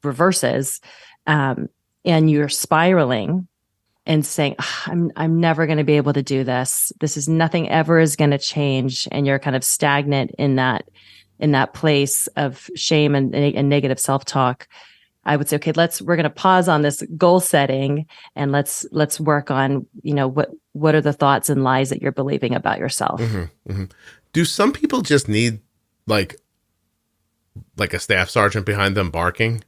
reverses, and you're spiraling and saying, I'm never going to be able to do this. This is nothing ever is going to change. And you're kind of stagnant in that place of shame and negative self-talk. I would say, okay, we're going to pause on this goal setting and let's work on, what are the thoughts and lies that you're believing about yourself. Mm-hmm, mm-hmm. Do some people just need like a staff sergeant behind them barking?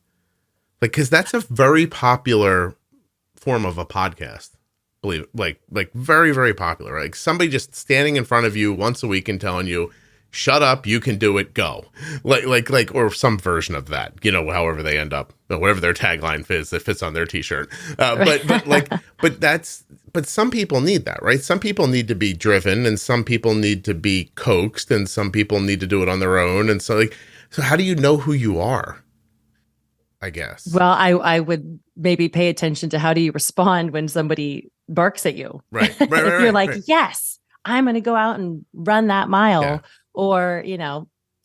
Like, cause that's a very popular form of a podcast. Believe it, like very, very popular. Like somebody just standing in front of you once a week and telling you, shut up, you can do it, go. Like, or some version of that, however they end up, whatever their tagline is that fits on their t-shirt. But some people need that, right? Some people need to be driven, and some people need to be coaxed, and some people need to do it on their own. And so how do you know who you are? I guess. Well, I would maybe pay attention to how do you respond when somebody barks at you. Right. If you're like, yes, I'm going to go out and run that mile. Yeah. Or,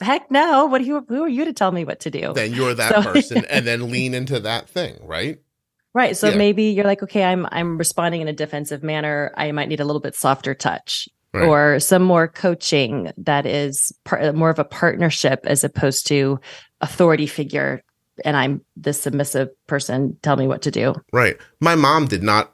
heck no, who are you to tell me what to do? Then you're that person and then lean into that thing, right? Right. So Yeah. maybe you're like, okay, I'm responding in a defensive manner. I might need a little bit softer touch Right. or some more coaching that is more of a partnership as opposed to authority figure. And I'm this submissive person. Tell me what to do. Right. My mom did not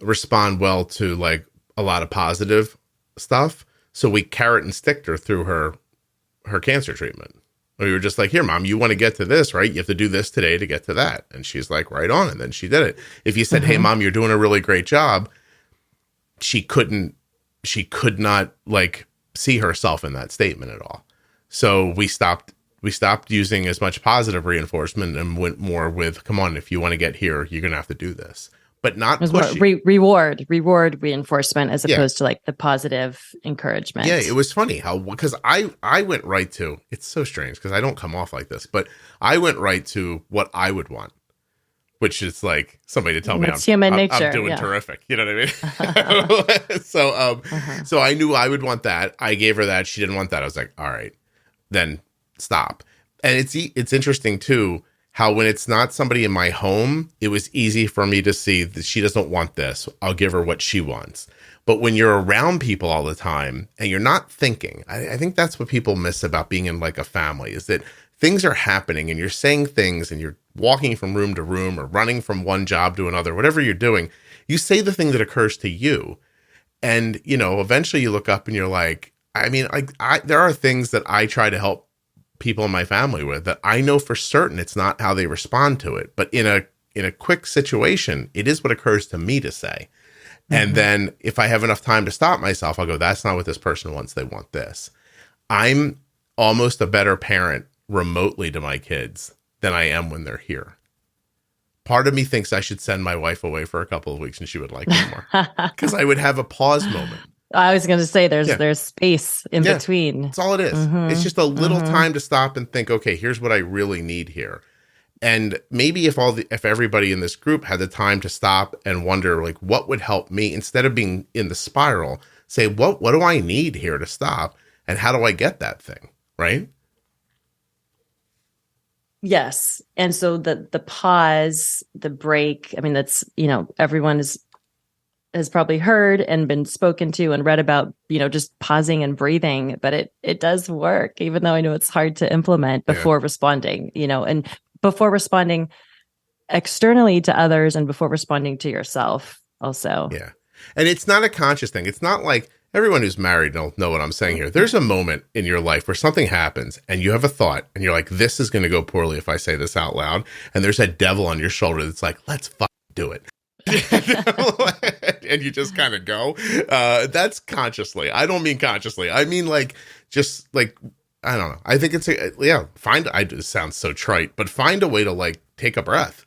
respond well to like a lot of positive stuff. So we carrot and sticked her through her cancer treatment. We were just like, here, mom, you want to get to this, right? You have to do this today to get to that. And she's like, right on. And then she did it. If you said, hey, mom, you're doing a really great job, she could not like see herself in that statement at all. So we stopped using as much positive reinforcement and went more with, come on, if you want to get here, you're going to have to do this. But not pushy. Reward reinforcement as opposed to like the positive encouragement. Yeah, it was funny how, because I went right to, it's so strange because I don't come off like this, but I went right to what I would want, which is like somebody to tell me human nature. I'm doing terrific. You know what I mean? So I knew I would want that. I gave her that. She didn't want that. I was like, all right, then stop. And it's interesting too, how when it's not somebody in my home, it was easy for me to see that she doesn't want this. I'll give her what she wants. But when you're around people all the time and you're not thinking, I think that's what people miss about being in like a family, is that things are happening and you're saying things and you're walking from room to room or running from one job to another, whatever you're doing, you say the thing that occurs to you. And, eventually you look up and you're like, there are things that I try to help people in my family with that I know for certain it's not how they respond to it. But in a quick situation, it is what occurs to me to say. And then if I have enough time to stop myself, I'll go, that's not what this person wants. They want this. I'm almost a better parent remotely to my kids than I am when they're here. Part of me thinks I should send my wife away for a couple of weeks and she would like me more because I would have a pause moment. I was going to say there's space in between. That's all it is. It's just a little time to stop and think, okay, here's what I really need here. And maybe if everybody in this group had the time to stop and wonder, like, what would help me instead of being in the spiral, say, what do I need here to stop? And how do I get that thing? Right? Yes. And so the pause, the break, that's, everyone has probably heard and been spoken to and read about, just pausing and breathing, but it does work, even though I know it's hard to implement before responding, and before responding externally to others and before responding to yourself also. Yeah. And it's not a conscious thing. It's not like everyone who's married will know what I'm saying here. There's a moment in your life where something happens and you have a thought and you're like, this is going to go poorly if I say this out loud. And there's a devil on your shoulder that's like, let's do it. And you just kind of go. That's consciously. I don't mean consciously. I mean just I don't know. I think it's it sounds so trite, but find a way to like take a breath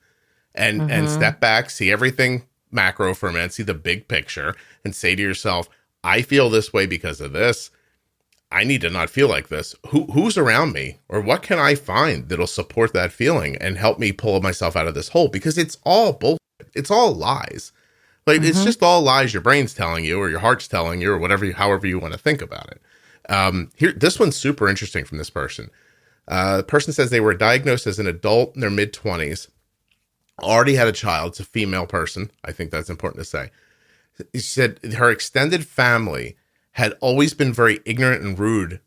and step back, see everything macro for a minute, see the big picture, and say to yourself, I feel this way because of this. I need to not feel like this. Who's around me, or what can I find that'll support that feeling and help me pull myself out of this hole? Because it's all bullshit. It's all lies. Like it's just all lies your brain's telling you, or your heart's telling you, or however you want to think about it. Here, this one's super interesting from this person. The person says they were diagnosed as an adult in their mid-20s, already had a child. It's a female person. I think that's important to say. She said her extended family had always been very ignorant and rude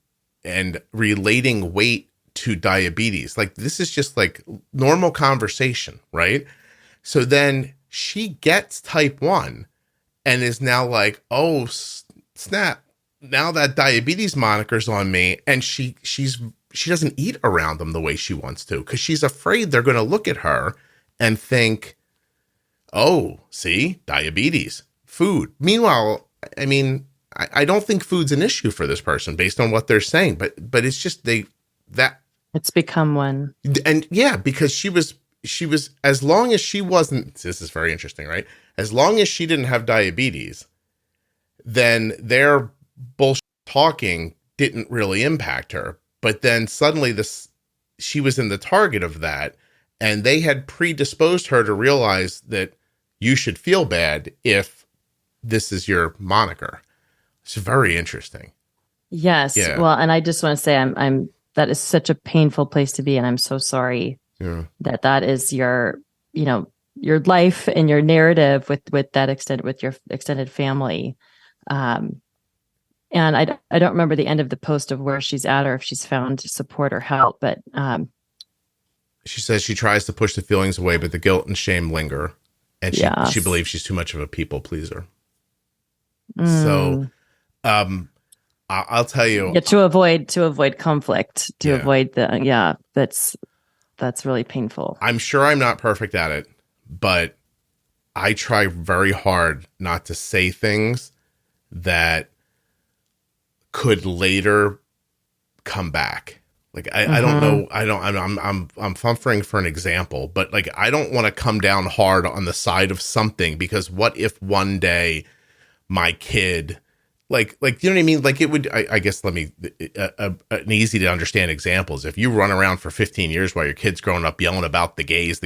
and relating weight to diabetes. Like this is just like normal conversation, right? So then she gets type 1 and is now like, oh, snap. Now that diabetes moniker's on me, and she doesn't eat around them the way she wants to because she's afraid they're going to look at her and think, oh, see, diabetes, food. Meanwhile, I don't think food's an issue for this person based on what they're saying, but it's just it's become one. And yeah, because she was, as long as she wasn't, this is very interesting, right? As long as she didn't have diabetes, then their bullshit talking didn't really impact her. But then suddenly she was in the target of that, and they had predisposed her to realize that you should feel bad if this is your moniker. It's very interesting. Yes. Yeah. Well, and I just want to say I'm that is such a painful place to be, and I'm so sorry that is your your life and your narrative with that extent, with your extended family. And I don't remember the end of the post of where she's at or if she's found support or help, but she says she tries to push the feelings away, but the guilt and shame linger, and she believes she's too much of a people pleaser. So I'll tell you, to avoid conflict, avoid that's really painful. I'm sure I'm not perfect at it, but I try very hard not to say things that could later come back. Like I don't know. I'm suffering for an example, but like I don't want to come down hard on the side of something, because what if one day my kid, like you know what I mean? Like it would. I guess let me an easy to understand example is if you run around for 15 years while your kid's growing up yelling about the gays,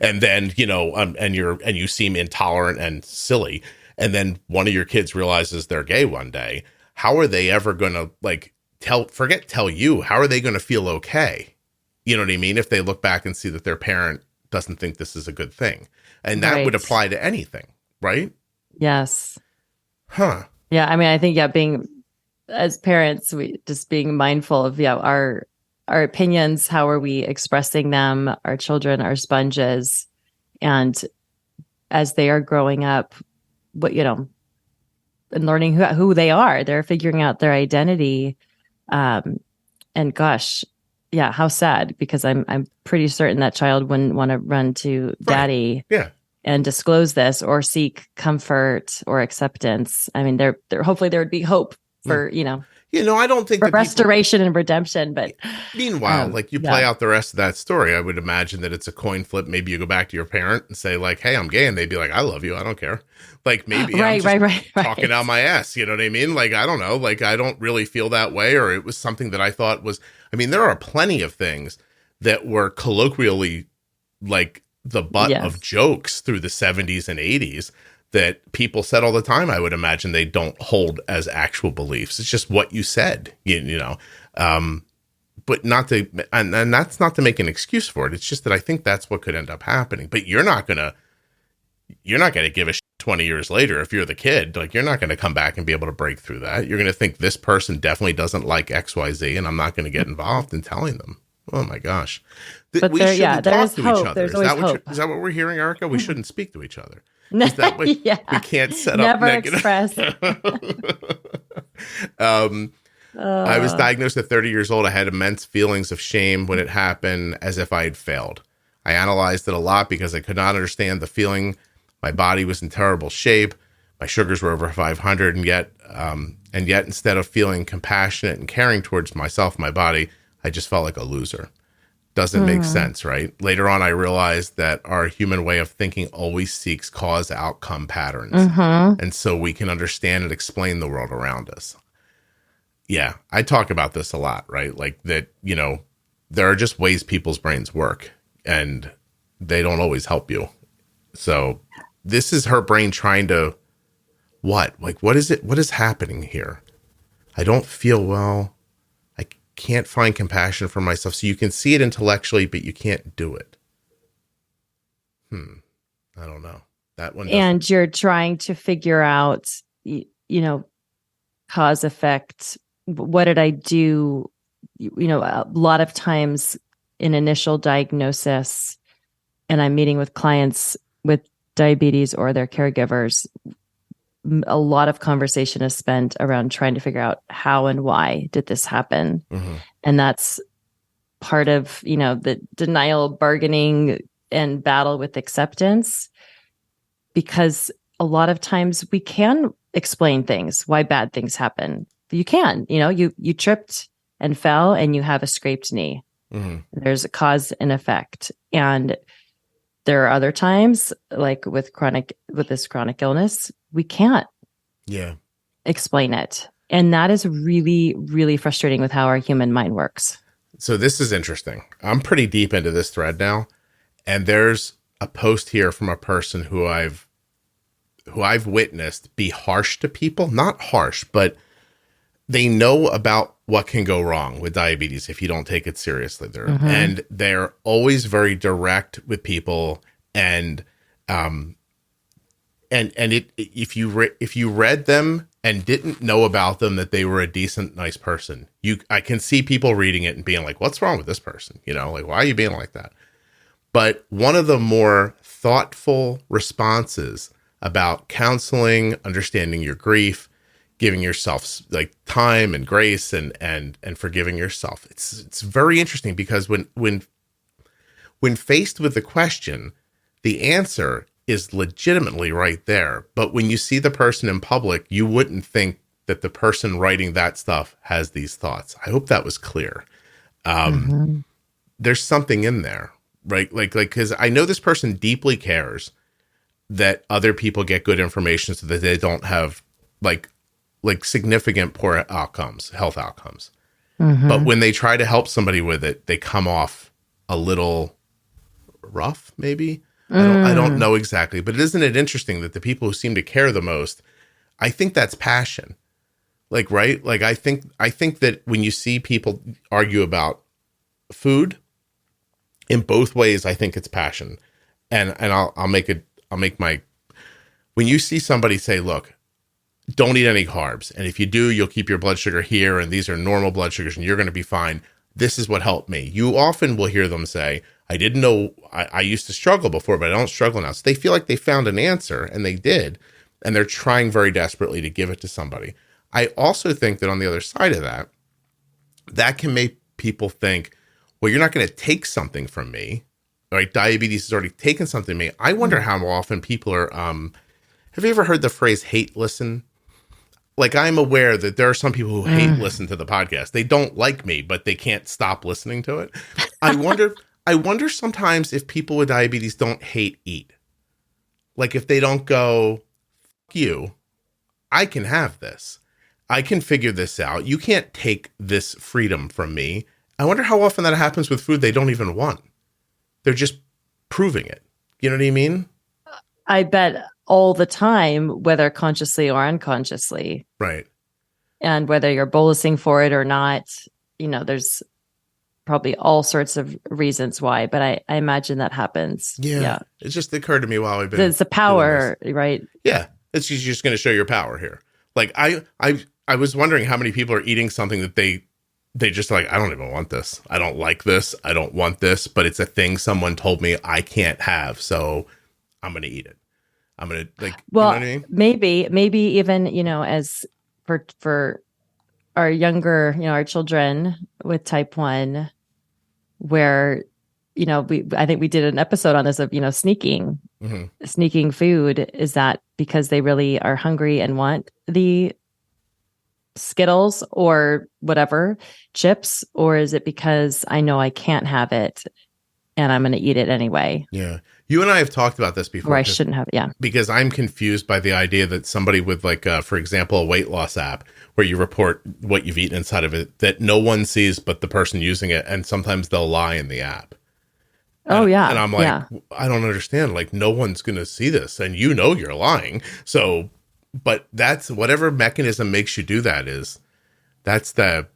and then and you seem intolerant and silly, and then one of your kids realizes they're gay one day. How are they ever going to tell you? How are they going to feel okay? You know what I mean? If they look back and see that their parent doesn't think this is a good thing. And that would apply to anything, right? Yes. Huh. Yeah. I mean, I think, being as parents, we just being mindful of, our opinions, how are we expressing them? Our children are sponges. And as they are growing up, and learning who they are, they're figuring out their identity. And gosh, how sad, because I'm pretty certain that child wouldn't want to run to daddy and disclose this or seek comfort or acceptance. I mean, there hopefully there would be hope for, I don't think for restoration and redemption, but meanwhile, you play out the rest of that story, I would imagine that it's a coin flip. Maybe you go back to your parent and say like, hey, I'm gay. And they'd be like, I love you. I don't care. Like maybe I'm just talking out my ass. You know what I mean? Like, I don't know. Like, I don't really feel that way. Or it was something that I thought was, I mean, there are plenty of things that were colloquially like the butt of jokes through the 70s and 80s that people said all the time. I would imagine they don't hold as actual beliefs. It's just what you said, but not to, and that's not to make an excuse for it. It's just that I think that's what could end up happening. But you're not gonna give a shit 20 years later if you're the kid. Like, you're not going to come back and be able to break through that. You're going to think this person definitely doesn't like XYZ, and I'm not going to get involved in telling them. Oh my gosh. But we shouldn't talk to each other. There's always hope. Is that what we're hearing, Erika? We shouldn't speak to each other. Is that what, we can't set up Never negative. Express. I was diagnosed at 30 years old. I had immense feelings of shame when it happened, as if I had failed. I analyzed it a lot because I could not understand the feeling. My body was in terrible shape. My sugars were over 500, and yet instead of feeling compassionate and caring towards myself, my body, I just felt like a loser. Doesn't make sense, right? Later on, I realized that our human way of thinking always seeks cause-outcome patterns. And so we can understand and explain the world around us. Yeah, I talk about this a lot, right? Like that, there are just ways people's brains work, and they don't always help you. So this is her brain trying to, what? Like, what is it? What is happening here? I don't feel well. Can't find compassion for myself. So you can see it intellectually, but you can't do it. I don't know. That one. And you're trying to figure out, cause effect. What did I do? A lot of times in initial diagnosis, and I'm meeting with clients with diabetes or their caregivers, a lot of conversation is spent around trying to figure out how and why did this happen. And that's part of, the denial, bargaining, and battle with acceptance, because a lot of times we can explain things, why bad things happen. You can, you tripped and fell and you have a scraped knee. There's a cause and effect. And there are other times, like with this chronic illness, we can't explain it. And that is really, really frustrating with how our human mind works. So this is interesting. I'm pretty deep into this thread now. And there's a post here from a person who I've witnessed be harsh to people. Not harsh, but they know about what can go wrong with diabetes if you don't take it seriously. And they're always very direct with people And if you read them and didn't know about them, that they were a decent, nice person, I can see people reading it and being like, what's wrong with this person? You know, like, why are you being like that? But one of the more thoughtful responses about counseling, understanding your grief, giving yourself like time and grace and forgiving yourself. It's very interesting because when faced with the question, the answer is legitimately right there. But when you see the person in public, you wouldn't think that the person writing that stuff has these thoughts. I hope that was clear. There's something in there, right? Like, because I know this person deeply cares that other people get good information so that they don't have like significant poor outcomes, health outcomes. But when they try to help somebody with it, they come off a little rough, maybe. I don't know exactly, but isn't it interesting that the people who seem to care the most, I think that's passion. Like, right? Like, I think that when you see people argue about food in both ways, I think it's passion. And I'll make my, when you see somebody say, look, don't eat any carbs, and if you do, you'll keep your blood sugar here, and these are normal blood sugars, and you're going to be fine. This is what helped me. You often will hear them say, I didn't know, I used to struggle before, but I don't struggle now. So they feel like they found an answer, and they did, and they're trying very desperately to give it to somebody. I also think that on the other side of that, that can make people think, well, you're not going to take something from me, right? Diabetes has already taken something from me. I wonder how often people are, have you ever heard the phrase hate listen? Like, I'm aware that there are some people who hate listen to the podcast. They don't like me, but they can't stop listening to it. I wonder sometimes if people with diabetes don't hate eat. Like, if they don't go, fuck you, I can have this. I can figure this out. You can't take this freedom from me. I wonder how often that happens with food they don't even want. They're just proving it. You know what I mean? I bet all the time, whether consciously or unconsciously. Right. And whether you're bolusing for it or not, you know, there's probably all sorts of reasons why, but I imagine that happens. Yeah. It just occurred to me while we've been. It's the power, right? Yeah. It's just going to show your power here. Like, I was wondering how many people are eating something that they just like, I don't even want this. I don't like this. I don't want this, but it's a thing someone told me I can't have. So I'm going to eat it. I'm going to like, well, you know what I mean? maybe even, you know, as for our younger, you know, our children with type 1, where, you know, I think we did an episode on this of, you know, sneaking food. Is that because they really are hungry and want the Skittles or whatever chips, or is it because I know I can't have it and I'm going to eat it anyway? Yeah. You and I have talked about this before. Or I shouldn't have it. Yeah. Because I'm confused by the idea that somebody with like, for example, a weight loss app where you report what you've eaten inside of it, that no one sees but the person using it. And sometimes they'll lie in the app. Oh, yeah. And I'm like, I don't understand. Like, no one's going to see this. And you know you're lying. So, but that's whatever mechanism makes you do that is, that's the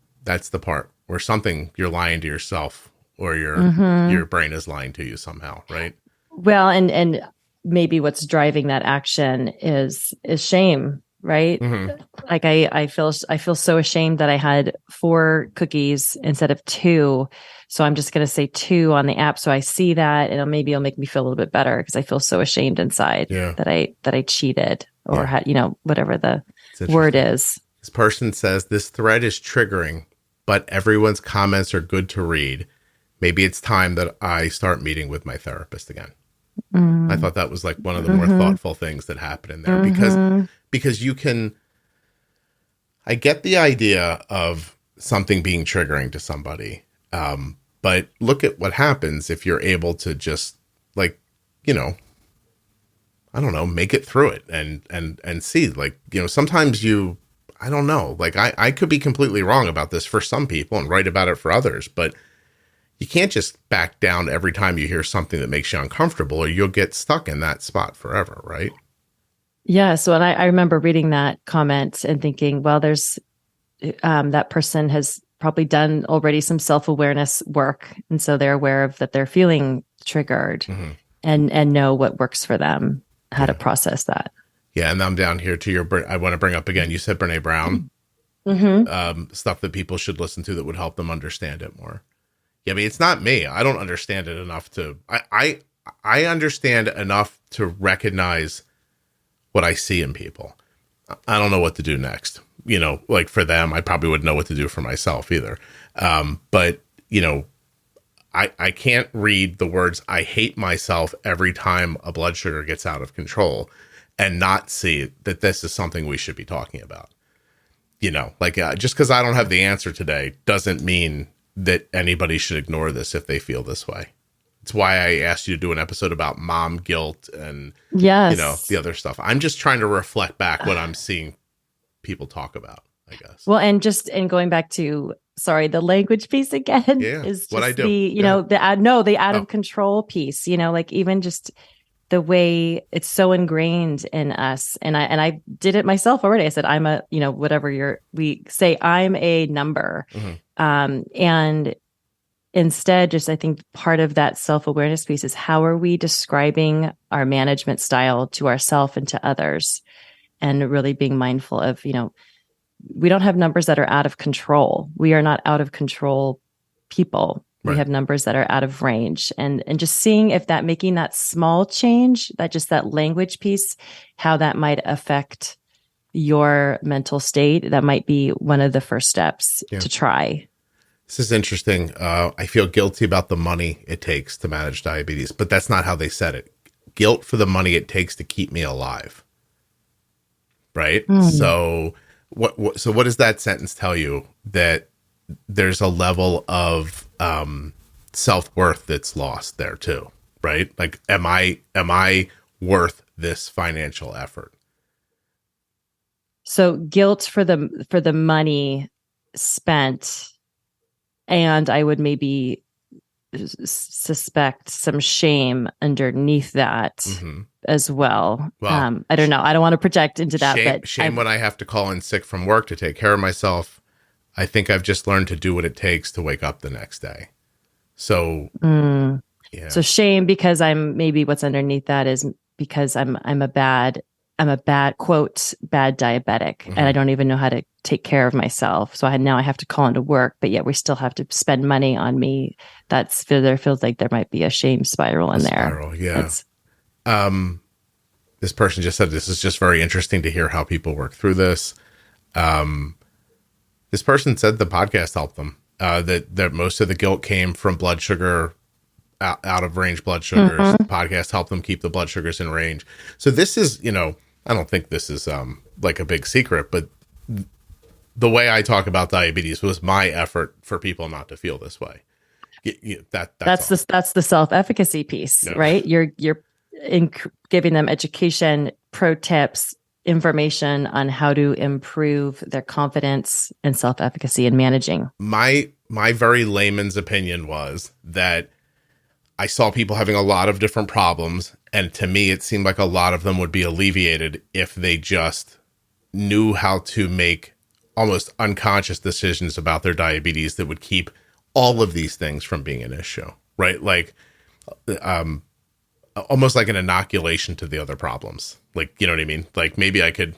part where something you're lying to yourself or your brain is lying to you somehow, right? Well, and maybe what's driving that action is shame, right? Like I feel so ashamed that I had 4 cookies instead of 2. So I'm just going to say 2 on the app. So I see that, and maybe it'll make me feel a little bit better because I feel so ashamed inside that I cheated or had, you know, whatever the word is. This person says this thread is triggering, but everyone's comments are good to read. Maybe it's time that I start meeting with my therapist again. I thought that was like one of the more thoughtful things that happened in there because you can, I get the idea of something being triggering to somebody. But look at what happens if you're able to just like, you know, I don't know, make it through it and see, like, you know, sometimes I don't know, like I could be completely wrong about this for some people and right about it for others, but you can't just back down every time you hear something that makes you uncomfortable or you'll get stuck in that spot forever, right? Yeah. So, and I remember reading that comment and thinking, well, there's that person has probably done already some self-awareness work. And so they're aware of that they're feeling triggered. and know what works for them, how to process that. Yeah. And I'm down here to I want to bring up again, you said Brene Brown, stuff that people should listen to that would help them understand it more. Yeah. I mean, it's not me. I don't understand it enough I understand enough to recognize what I see in people. I don't know what to do next. Like for them, I probably wouldn't know what to do for myself either. But I can't read the words, I hate myself every time a blood sugar gets out of control and not see that this is something we should be talking about. Just because I don't have the answer today doesn't mean that anybody should ignore this if they feel this way. It's why I asked you to do an episode about mom guilt and, the other stuff. I'm just trying to reflect back what I'm seeing people talk about, I guess. Well, and going back to, the language piece again is just what I do. the out of control piece, even just the way it's so ingrained in us. And I did it myself already. I said, I'm a, we say I'm a number. And instead, just I think part of that self-awareness piece is how are we describing our management style to ourselves and to others, and really being mindful of, we don't have numbers that are out of control. We are not out of control people. Right. We have numbers that are out of range, and just seeing if making that small change, that language piece, how that might affect your mental state, that might be one of the first steps to try. This is interesting. I feel guilty about the money it takes to manage diabetes, but that's not how they said it. Guilt for the money it takes to keep me alive. Right? So what does that sentence tell you? That there's a level of self-worth that's lost there too, right? Like, am I worth this financial effort? So guilt for the money spent. And I would maybe suspect some shame underneath that as well. I don't know. I don't want to project into that. Shame when I have to call in sick from work to take care of myself. I think I've just learned to do what it takes to wake up the next day. So, So shame because what's underneath that is because I'm a bad quote bad diabetic, and I don't even know how to take care of myself. So I have to call into work, but yet we still have to spend money on me. There feels like there might be a shame spiral in there. Yeah. This person just said, this is just very interesting to hear how people work through this. This person said the podcast helped them, that most of the guilt came from blood sugar, out of range blood sugars. The podcast helped them keep the blood sugars in range. So this is, I don't think this is like a big secret, but the way I talk about diabetes was my effort for people not to feel this way. That's the self-efficacy piece, right? You're giving them education, pro tips, information on how to improve their confidence and self-efficacy in managing. My very layman's opinion was that I saw people having a lot of different problems, and to me, it seemed like a lot of them would be alleviated if they just knew how to make almost unconscious decisions about their diabetes that would keep all of these things from being an issue, right? Like, almost like an inoculation to the other problems. Like, you know what I mean? Like maybe I could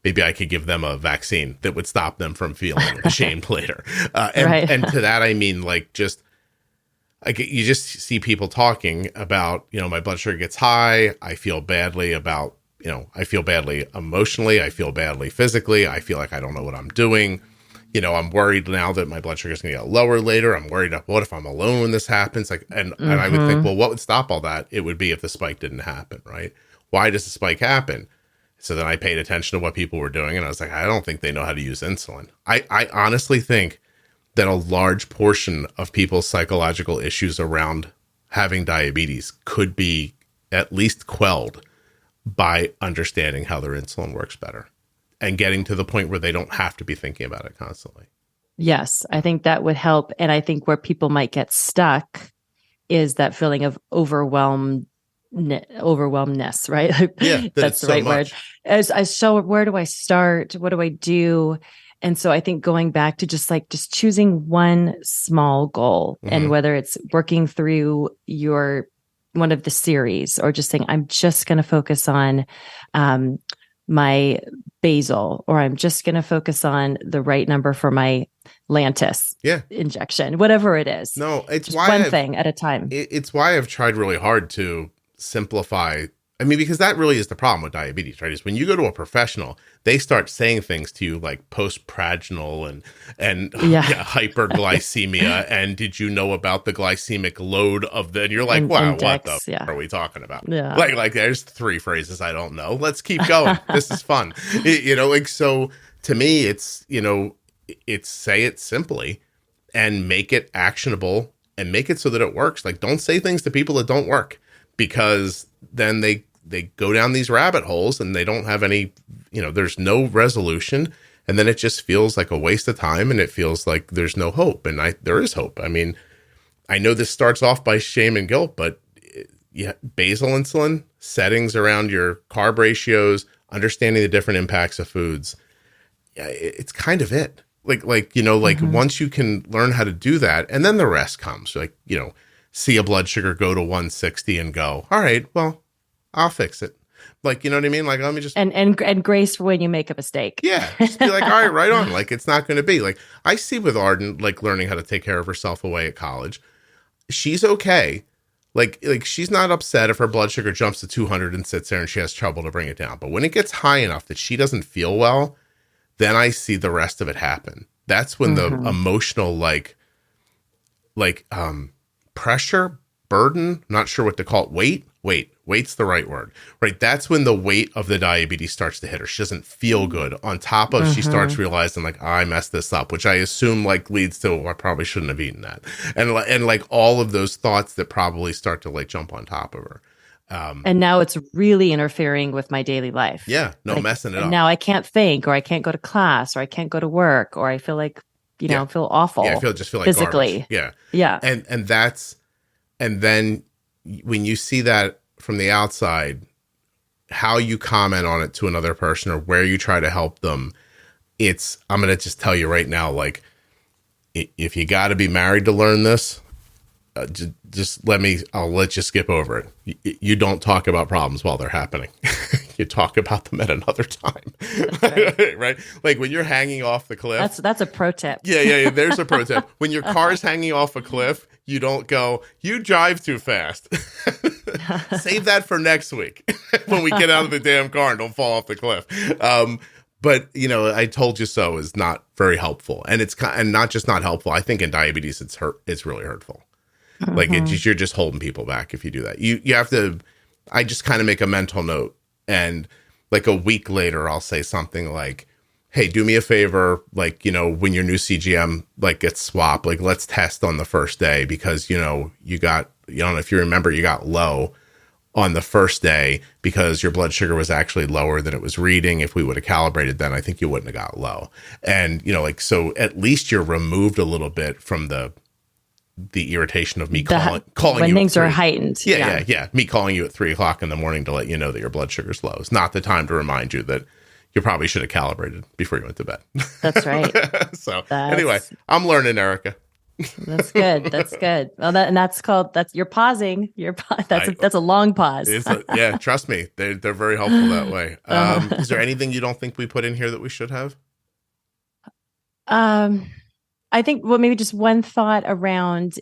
give them a vaccine that would stop them from feeling ashamed later. And to that, I mean, like, you just see people talking about, my blood sugar gets high. I feel badly about, I feel badly emotionally. I feel badly physically. I feel like I don't know what I'm doing. I'm worried now that my blood sugar is going to get lower later. I'm worried, what if I'm alone when this happens? Like, and I would think, well, what would stop all that? It would be if the spike didn't happen, right? Why does the spike happen? So then I paid attention to what people were doing, and I was like, I don't think they know how to use insulin. I honestly think that a large portion of people's psychological issues around having diabetes could be at least quelled by understanding how their insulin works better and getting to the point where they don't have to be thinking about it constantly. Yes, I think that would help. And I think where people might get stuck is that feeling of overwhelmedness, right? Yeah, that's the right word. So where do I start? What do I do? And so I think going back to just choosing one small goal, and whether it's working through your one of the series, or just saying, I'm just going to focus on my basal, or I'm just going to focus on the right number for my Lantus injection, whatever it is. No, it's just why one thing at a time. It's why I've tried really hard to simplify. I mean, because that really is the problem with diabetes, right? Is when you go to a professional, they start saying things to you like post-praginal and hyperglycemia. And did you know about the glycemic load of the, and you're like, wow, what the are we talking about? Yeah. Like there's 3 phrases I don't know. Let's keep going. This is fun. Like, so to me, it's, it's say it simply and make it actionable and make it so that it works. Like, don't say things to people that don't work, because then they go down these rabbit holes and they don't have any, there's no resolution. And then it just feels like a waste of time, and it feels like there's no hope. And there is hope. I mean, I know this starts off by shame and guilt, but basal insulin, settings around your carb ratios, understanding the different impacts of foods. It's kind of it. Once you can learn how to do that, and then the rest comes, see a blood sugar go to 160 and go, all right, well, I'll fix it. Like, you know what I mean? Like, let me just... And grace for when you make a mistake. Yeah. Just be like, all right, right on. Like, it's not going to be. Like, I see with Arden, like, learning how to take care of herself away at college. She's okay. Like she's not upset if her blood sugar jumps to 200 and sits there and she has trouble to bring it down. But when it gets high enough that she doesn't feel well, then I see the rest of it happen. That's when the emotional, pressure, burden, not sure what to call it, weight's the right word, right? That's when the weight of the diabetes starts to hit her. She doesn't feel good. On top of, she starts realizing like, I messed this up, which I assume like leads to, I probably shouldn't have eaten that. And like all of those thoughts that probably start to like jump on top of her. And now it's really interfering with my daily life. Yeah. No, messing it up. Now I can't think, or I can't go to class, or I can't go to work, or I feel like, feel awful. Yeah. I feel like physically. Garbage. Yeah. Yeah. And then when you see that from the outside, how you comment on it to another person or where you try to help them, I'm going to just tell you right now, like, if you got to be married to learn this, I'll let you skip over it. You don't talk about problems while they're happening. You talk about them at another time. Right. Right? Like when you're hanging off the cliff. That's a pro tip. Yeah. There's a pro tip. When your car's hanging off a cliff, you don't go, you drive too fast. Save that for next week when we get out of the damn car and don't fall off the cliff. But I told you so is not very helpful. And and not just not helpful. I think in diabetes, it's really hurtful. Like you're just holding people back if you do that. You have to, I just kind of make a mental note, and like a week later, I'll say something like, hey, do me a favor. Like, when your new CGM like gets swapped, like let's test on the first day, because, you got, I don't know if you remember, you got low on the first day because your blood sugar was actually lower than it was reading. If we would have calibrated then, I think you wouldn't have got low. And, so at least you're removed a little bit from the irritation of me calling when you things are heightened. Yeah. Me calling you at 3:00 in the morning to let you know that your blood sugar's low. It's not the time to remind you that you probably should have calibrated before you went to bed. That's right. Anyway, I'm learning, Erika. That's good. That's good. Well, you're pausing. That's a long pause. Yeah, trust me. They're very helpful that way. Is there anything you don't think we put in here that we should have? I think, maybe just one thought around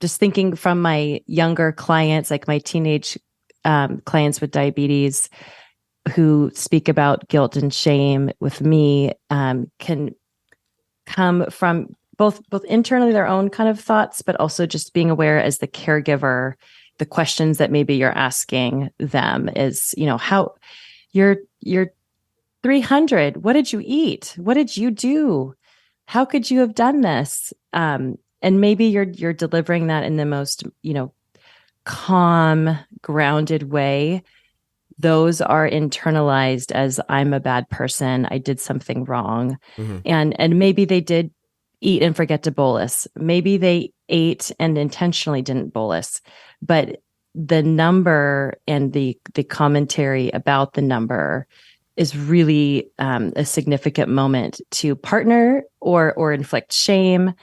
just thinking from my younger clients, like my teenage clients with diabetes who speak about guilt and shame with me, can come from both internally their own kind of thoughts, but also just being aware as the caregiver, the questions that maybe you're asking them is, how you're 300, what did you eat? What did you do? How could you have done this? And maybe you're delivering that in the most, calm, grounded way. Those are internalized as, I'm a bad person. I did something wrong. And maybe they did eat and forget to bolus. Maybe they ate and intentionally didn't bolus. But the number and the commentary about the number is really a significant moment to partner or inflict shame.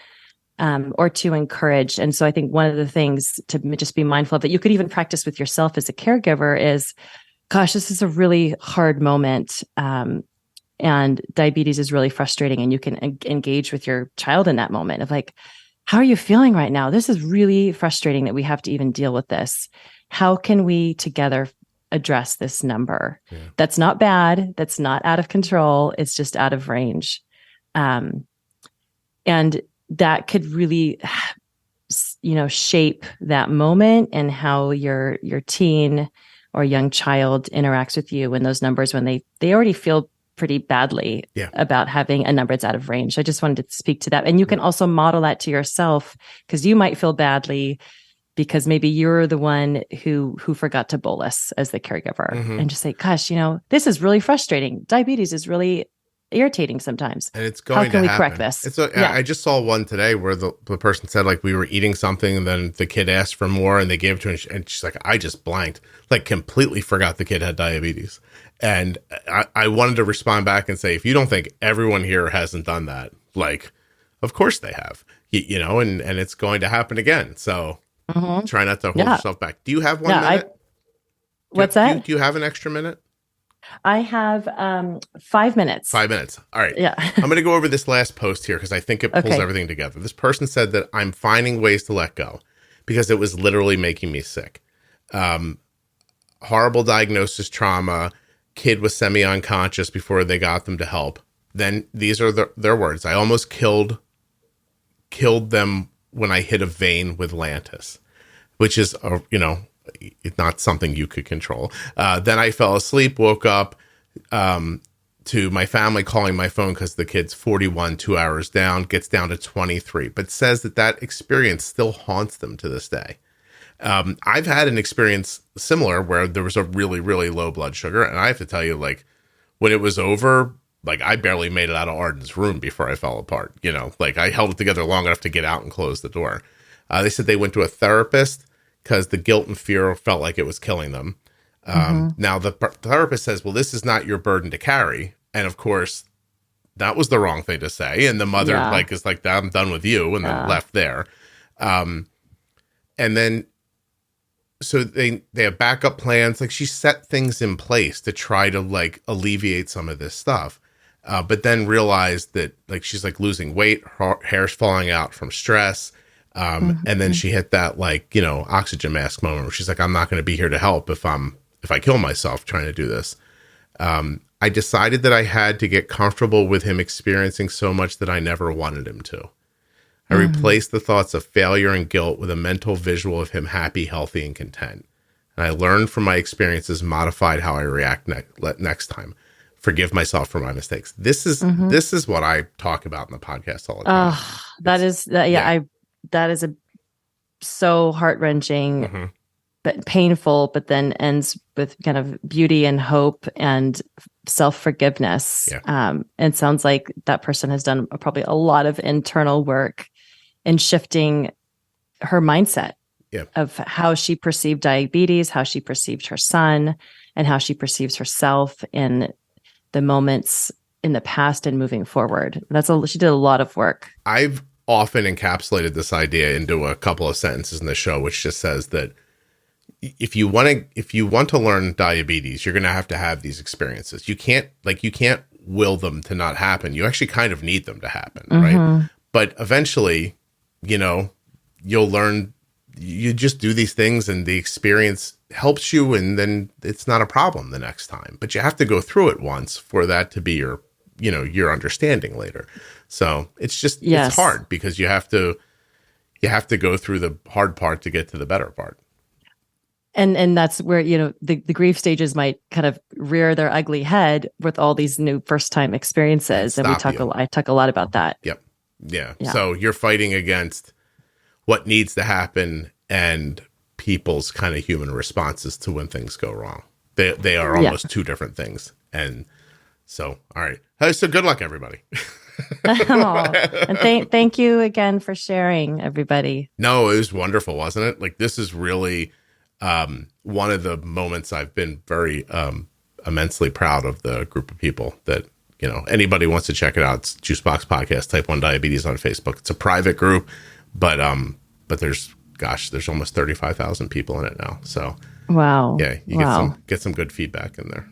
or to encourage. And so I think one of the things to just be mindful of that you could even practice with yourself as a caregiver is, gosh, this is a really hard moment. And diabetes is really frustrating, and you can engage with your child in that moment of like, how are you feeling right now? This is really frustrating that we have to even deal with this. How can we together address this number? Yeah. That's not bad. That's not out of control. It's just out of range. And that could really, shape that moment and how your teen or young child interacts with you when those numbers, when they already feel pretty badly about having a number that's out of range. I just wanted to speak to that. And you can also model that to yourself, because you might feel badly because maybe you're the one who forgot to bolus as the caregiver, and just say, gosh, this is really frustrating. Diabetes is really irritating sometimes. And it's going How can to we happen. correct this? I just saw one today where the person said, like, we were eating something and then the kid asked for more and they gave it to her, and she's like, I just blanked, like completely forgot the kid had diabetes. And I wanted to respond back and say, if you don't think everyone here hasn't done that, like, of course they have, and it's going to happen again. So try not to hold yourself back. Do you have 1 minute? What's that? Do you have an extra minute? I have 5 minutes. 5 minutes. All right. Yeah. I'm going to go over this last post here because I think it pulls everything together. This person said that I'm finding ways to let go because it was literally making me sick. Horrible diagnosis, trauma, kid was semi-unconscious before they got them to help. Then these are their words. I almost killed them when I hit a vein with Lantus, which is, it's not something you could control. Then I fell asleep, woke up to my family calling my phone because the kid's 41, 2 hours down, gets down to 23, but says that experience still haunts them to this day. I've had an experience similar where there was a really, really low blood sugar. And I have to tell you, like, when it was over, like, I barely made it out of Arden's room before I fell apart. Like, I held it together long enough to get out and close the door. They said they went to a therapist because the guilt and fear felt like it was killing them. Now, the therapist says, well, this is not your burden to carry. And of course, that was the wrong thing to say. And the mother is like, I'm done with you, and then left there. And then, so they have backup plans. Like, she set things in place to try to, like, alleviate some of this stuff. But then realized that, like, she's like losing weight, her hair's falling out from stress. And then she hit that, like, oxygen mask moment where she's like, I'm not going to be here to help if I kill myself trying to do this. I decided that I had to get comfortable with him experiencing so much that I never wanted him to. I replaced the thoughts of failure and guilt with a mental visual of him happy, healthy, and content. And I learned from my experiences, modified how I react next time. Forgive myself for my mistakes. This is what I talk about in the podcast all the time. That is so heart-wrenching, but painful, but then ends with kind of beauty and hope and self-forgiveness. And it sounds like that person has done probably a lot of internal work in shifting her mindset of how she perceived diabetes, how she perceived her son, and how she perceives herself in the moments in the past and moving forward. She did a lot of work. I've often encapsulated this idea into a couple of sentences in the show, which just says that if you want to learn diabetes, you're going to have these experiences. You can't will them to not happen. You actually kind of need them to happen, right? But eventually, you'll learn. You just do these things, and the experience helps you, and then it's not a problem the next time. But you have to go through it once for that to be your understanding later. So it's just it's hard because you have to go through the hard part to get to the better part. And that's where, the grief stages might kind of rear their ugly head with all these new first time experiences. And I talk a lot about that. Yep. Yeah. So you're fighting against what needs to happen and people's kind of human responses to when things go wrong. They are almost two different things. And so, all right. So good luck, everybody. And thank you again for sharing, everybody. No, it was wonderful, wasn't it? Like, this is really one of the moments I've been very immensely proud of the group of people that anybody wants to check it out, it's Juicebox Podcast Type 1 Diabetes on Facebook. It's a private group, but there's almost 35,000 people in it now. So wow. Yeah, you get some good feedback in there.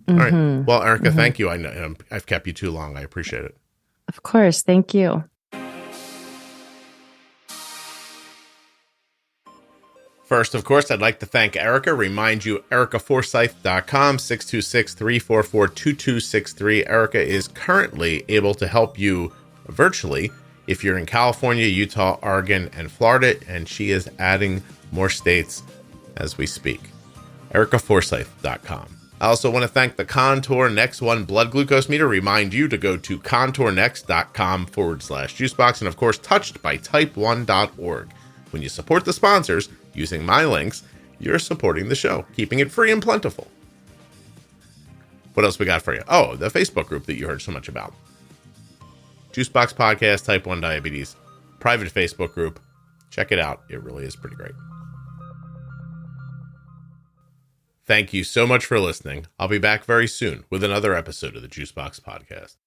All right. Well, Erika, thank you. I know I've kept you too long. I appreciate it. Of course. Thank you. First, of course, I'd like to thank Erika. Remind you, erikaforsyth.com, 626-344-2263. Erika is currently able to help you virtually if you're in California, Utah, Oregon, and Florida, and she is adding more states as we speak. erikaforsyth.com. I also want to thank the Contour Next One blood glucose meter. Remind you to go to contournext.com/juicebox, and of course, touchedbytype1.org. When you support the sponsors using my links, you're supporting the show, keeping it free and plentiful. What else we got for you? Oh, the Facebook group that you heard so much about. Juicebox Podcast, Type 1 Diabetes, private Facebook group. Check it out. It really is pretty great. Thank you so much for listening. I'll be back very soon with another episode of the Juicebox Podcast.